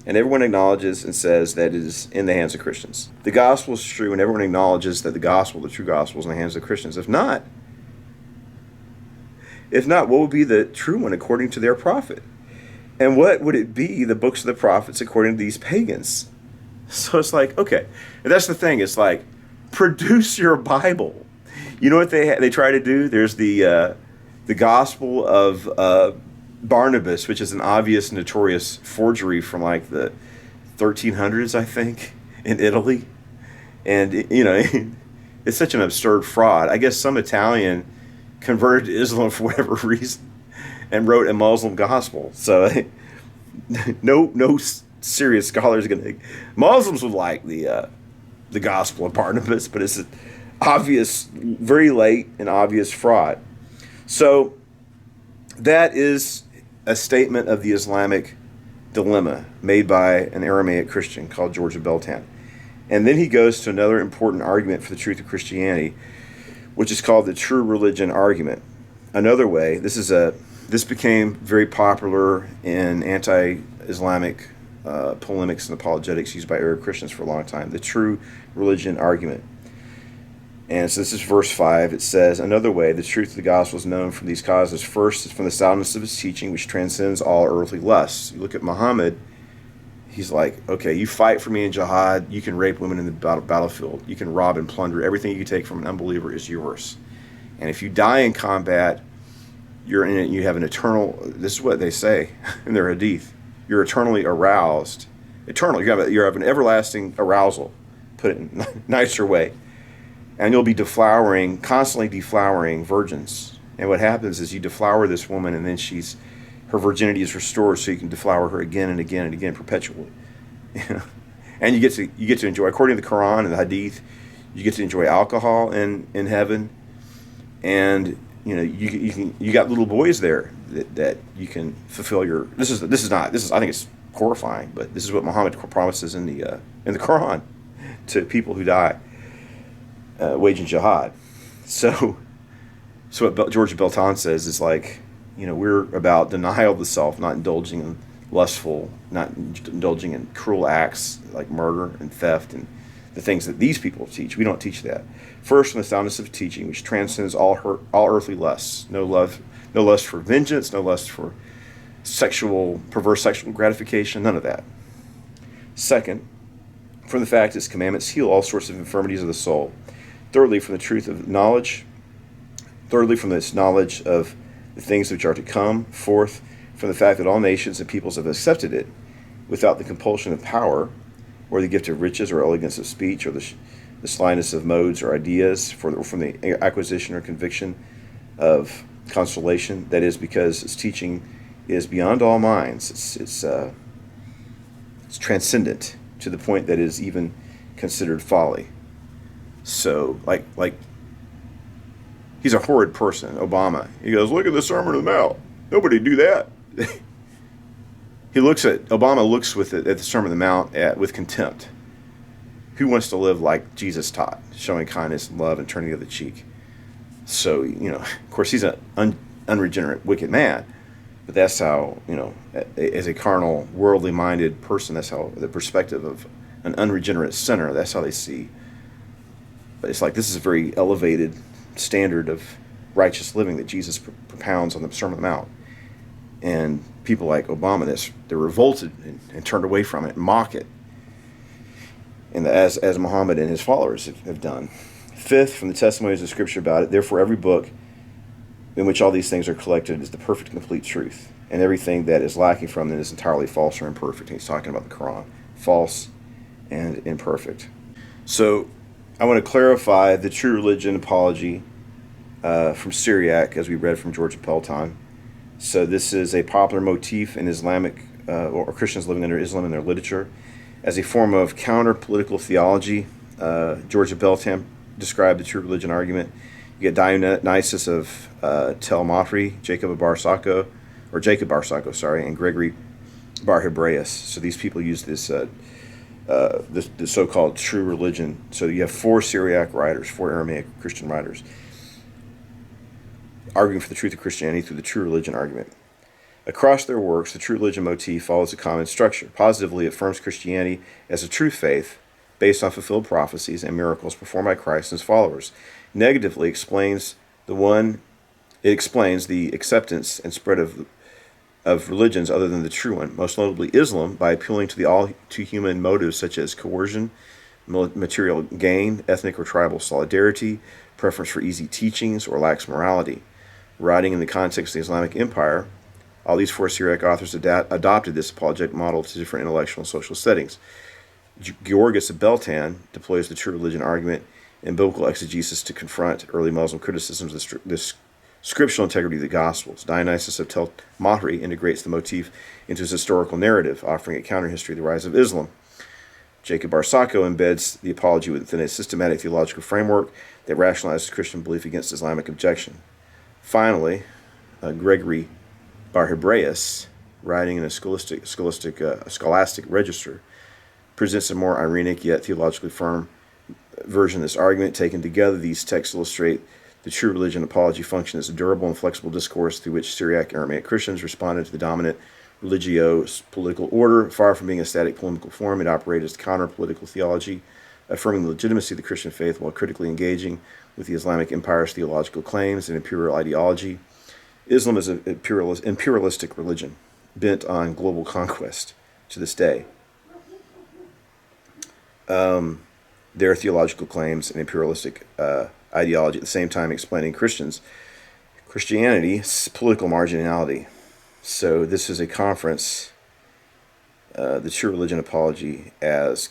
And everyone acknowledges and says that it is in the hands of Christians. The gospel is true, and everyone acknowledges that the true gospel, is in the hands of Christians. If not, what would be the true one according to their prophet? And what would it be, the books of the prophets, according to these pagans? So it's like, okay. And that's the thing. It's like, produce your Bible. You know what they try to do? There's the Gospel of Barnabas, which is an obvious, notorious forgery from like the 1300s, I think, in Italy. And, it's such an absurd fraud. I guess some Italian converted to Islam for whatever reason and wrote a Muslim gospel. So no serious scholars are going to... Muslims would like the Gospel of Barnabas, but it's an obvious, very late and obvious fraud. So that is a statement of the Islamic dilemma made by an Aramaic Christian called George of Beltan. And then he goes to another important argument for the truth of Christianity, which is called the true religion argument. Another way, this became very popular in anti-Islamic polemics and apologetics used by Arab Christians for a long time, the true religion argument. And so this is verse 5. It says, another way, the truth of the gospel is known from these causes. First is from the soundness of his teaching, which transcends all earthly lusts. You look at Muhammad, he's like, okay, you fight for me in jihad, you can rape women in the battlefield, you can rob and plunder, everything you take from an unbeliever is yours. And if you die in combat, you're in it, you have an eternal, this is what they say in their hadith, you're eternally aroused. Eternal, you have an everlasting arousal, put it in a nicer way. and you'll be constantly deflowering virgins. And what happens is you deflower this woman, and then her virginity is restored, so you can deflower her again and again and again perpetually. And you get to enjoy, according to the Quran and the Hadith, you get to enjoy alcohol in heaven, and you got little boys there that you can fulfill your. I think it's horrifying, but this is what Muhammad promises in the Quran to people who die waging jihad. So what George Beltan says is like, we're about denial of the self, not indulging in not indulging in cruel acts like murder and theft and the things that these people teach. We don't teach that. First, from the soundness of teaching, which transcends all earthly lusts. No lust for vengeance, no lust for perverse sexual gratification, none of that. Second, from the fact its commandments heal all sorts of infirmities of the soul. Thirdly, from the truth of knowledge. Thirdly, from this knowledge of the things which are to come. Fourth, from the fact that all nations and peoples have accepted it without the compulsion of power, or the gift of riches, or elegance of speech, or the slyness of modes or ideas, from the acquisition or conviction of consolation. That is, because its teaching is beyond all minds. It's transcendent to the point that it is even considered folly. So, like, he's a horrid person, Obama. He goes, look at the Sermon on the Mount. Nobody do that. Obama looks at the Sermon on the Mount with contempt. Who wants to live like Jesus taught, showing kindness and love and turning the other cheek? So, of course, he's an unregenerate, wicked man. But that's how, as a carnal, worldly-minded person, that's how the perspective of an unregenerate sinner, that's how they see. But it's like, this is a very elevated standard of righteous living that Jesus propounds on the Sermon on the Mount. And people like Obama, they're revolted and turned away from it and mock it. And as Muhammad and his followers have done. Fifth, from the testimonies of Scripture about it, therefore every book in which all these things are collected is the perfect, complete truth. And everything that is lacking from them is entirely false or imperfect. And he's talking about the Quran. False and imperfect. So I want to clarify the true religion apology from Syriac, as we read from George Beltan. So this is a popular motif in Islamic or Christians living under Islam in their literature as a form of counter-political theology. George Beltan described the true religion argument. You get Dionysius of Tel Mahri, Jacob Barsacco, and Gregory Bar Hebraeus. So these people use this the so-called true religion. So you have four Aramaic Christian writers, arguing for the truth of Christianity through the true religion argument. Across their works, the true religion motif follows a common structure. Positively, it affirms Christianity as a true faith based on fulfilled prophecies and miracles performed by Christ and his followers. Negatively, it explains the acceptance and spread of religions other than the true one, most notably Islam, by appealing to the all-too-human motives such as coercion, material gain, ethnic or tribal solidarity, preference for easy teachings, or lax morality. Writing in the context of the Islamic Empire, all these four Syriac authors adopted this apologetic model to different intellectual and social settings. Georgius of Beltan deploys the true religion argument in biblical exegesis to confront early Muslim criticisms of the scriptural integrity of the Gospels. Dionysius of Tel Mahri integrates the motif into his historical narrative, offering a counter-history of the rise of Islam. Jacob Barsacco embeds the apology within a systematic theological framework that rationalizes Christian belief against Islamic objection. Finally, Gregory Bar Hebraeus, writing in a scholastic register, presents a more ironic yet theologically firm version of this argument. Taken together, these texts illustrate the true religion apology function as a durable and flexible discourse through which Syriac Aramaic Christians responded to the dominant religio-political order. Far from being a static polemical form, it operated as counter-political theology, affirming the legitimacy of the Christian faith while critically engaging with the Islamic Empire's theological claims and imperial ideology. Islam is an imperialistic religion bent on global conquest to this day. Their theological claims and imperialistic ideology at the same time explaining Christianity's political marginality. So this is a conference, the True Religion Apology, as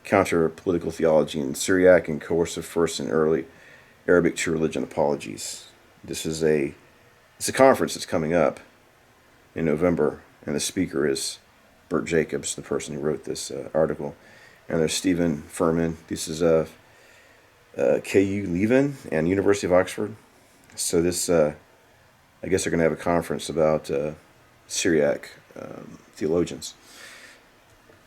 Counter-Political Theology in Syriac and Coercive First and Early Arabic True Religion Apologies. It's a conference that's coming up in November, and the speaker is Bert Jacobs, the person who wrote this article. And there's Stephen Furman. This is KU Leuven and University of Oxford. So this, I guess they're going to have a conference about Syriac theologians.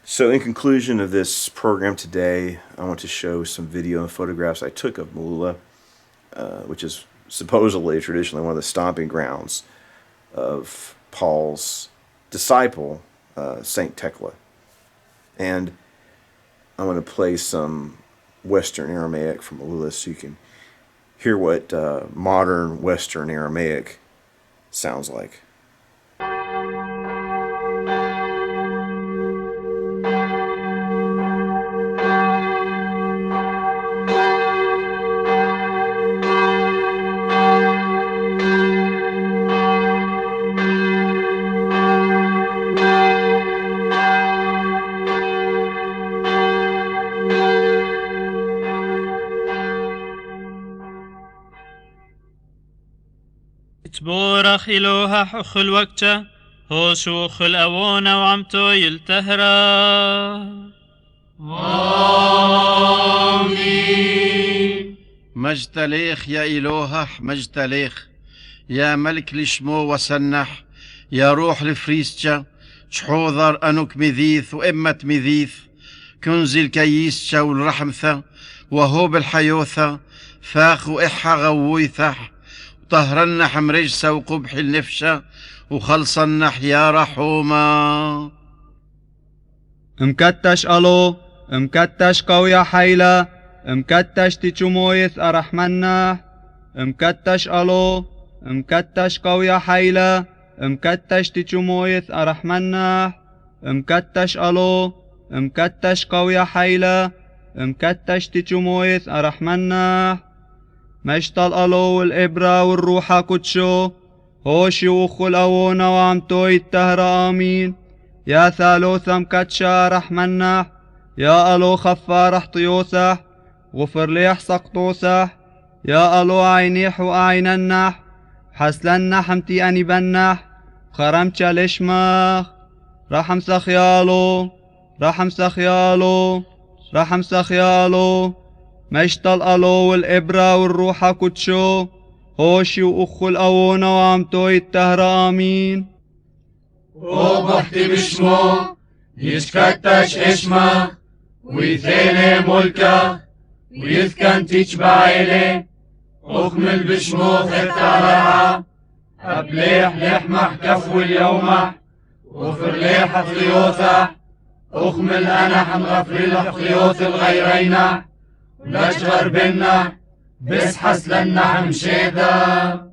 So in conclusion of this program today, I want to show some video and photographs I took of Maloula, which is supposedly traditionally one of the stomping grounds of Paul's disciple, Saint Thecla. And I'm going to play some Western Aramaic from Maloula so you can hear what modern Western Aramaic sounds like. تبورخ إلوها حخ الوقت هوشوخ الأوون وعمتو يلتهرا آمين. مجتليخ يا إلوهح مجتليخ يا ملك لشمو وسنح يا روح لفريستشا شحوذر أنوك مذيث وإمة مذيث كنزل كييستشا والرحمثة وهو بالحيوثة فاخ وإحا غويثح طهرنا حمرجسة وقبح النفشة وخلصنا يا رحومة. مكتش ألو مكتش قوية حيلة مكتش تشمويث أرحمنا مكتش ألو مكتش قوية حيلة مكتش تشمويث أرحمنا مكتش ألو مكتش قوية حيلة مكتش تشمويث أرحمنا مشتل ألو والإبرة والروحة كتشو هوشي وخو الأوونة وعمتو التهر آمين. يا ثالوثة مكتشا رحمنا يا ألو خفارح طيوسح غفر ليح سقطوسح يا ألو عينيح وأعيننح حسلنا حمتي أني بنح خرمتشا لشمخ رحم سخيالو رحم سخيالو رحم سخيالو مشتل ألو والإبرة والروحة كتشو هوشي وأخو الأوونة وعمتو التهر آمين. وبحتي بشمو يشكتش إشما ويثيلي ملكة ويذكن تشبع إلي أخمل بشمو ختارها أبليح لحمح كفو اليومح وفرليح خيوثة أخمل أنا حنغفر لك خيوث الغيرينة نشغر بنا بسحس لنا حمشيدا.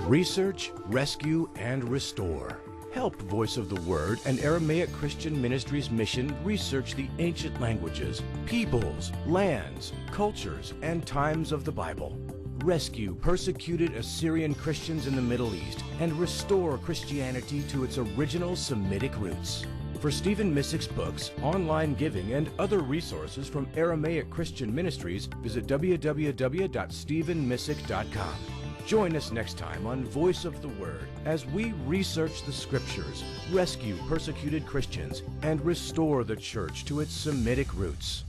Research, rescue, and restore. Help Voice of the Word and Aramaic Christian Ministries mission research the ancient languages, peoples, lands, cultures, and times of the Bible. Rescue persecuted Assyrian Christians in the Middle East and restore Christianity to its original Semitic roots. For Stephen Missick's books, online giving, and other resources from Aramaic Christian Ministries, visit www.stephenmissick.com. Join us next time on Voice of the Word as we research the Scriptures, rescue persecuted Christians, and restore the Church to its Semitic roots.